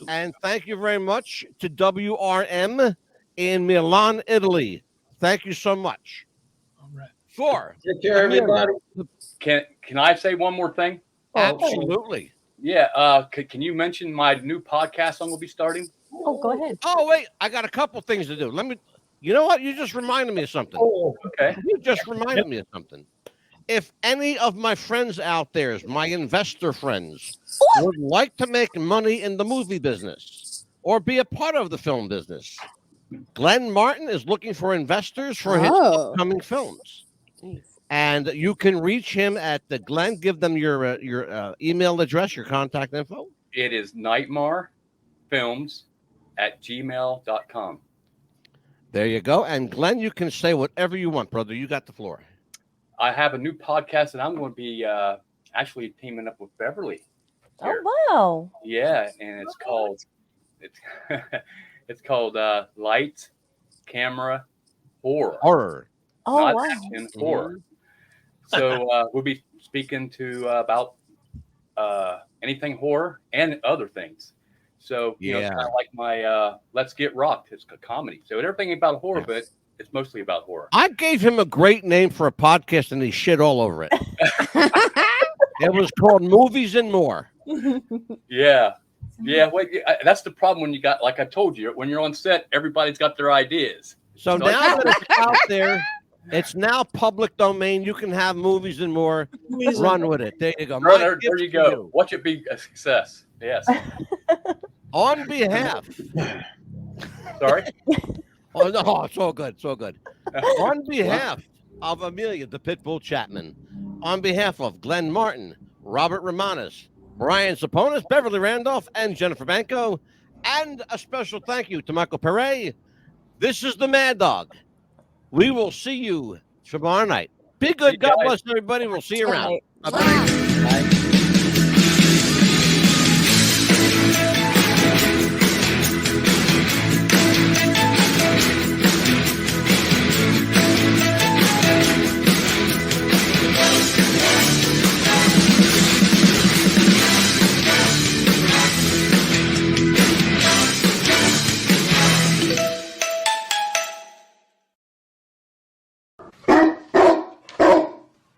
And thank you very much to WRM in Milan, Italy. Thank you so much. All right. Take care, everybody. Can I say one more thing? Absolutely. Yeah. Can you mention my new podcast I'm going to be starting? Oh, go ahead. Oh, wait. I got a couple things to do. You know what? You just reminded me of something. Oh, okay. You just reminded me of something. If any of my friends out there, my investor friends, would like to make money in the movie business or be a part of the film business, Glenn Martin is looking for investors for his upcoming films. Jeez. And you can reach him at the Glenn. Give them your email address, your contact info. It is nightmarefilms@gmail.com. There you go. And Glenn, you can say whatever you want, brother. You got the floor. I have a new podcast, and I'm going to be actually teaming up with Beverly. Here. Oh, wow. Yeah, and it's called Light camera horror. Horror. Oh, Not wow. action, horror. So we'll be speaking to about anything horror and other things. So you know, it's kind of like my Let's Get Rocked. It's a comedy. So everything about horror, but it's mostly about horror. I gave him a great name for a podcast, and he shit all over it. It was called Movies and More. Yeah. Well, that's the problem when you got, like I told you, when you're on set, everybody's got their ideas. So now that it's out there, it's now public domain. You can have Movies and More. Run with it. There you go. There you go. Watch it be a success. Yes. On behalf. Sorry. Oh no, it's all good. So good. On behalf of Amelia the Pitbull Chapman, on behalf of Glenn Martin, Robert Romanus, Brian Ceponis, Beverly Randolph, and Jennifer Banko, and a special thank you to Michael Pare. This is the Mad Dog. We will see you tomorrow night. Be good. God bless everybody. We'll see you around. Bye-bye.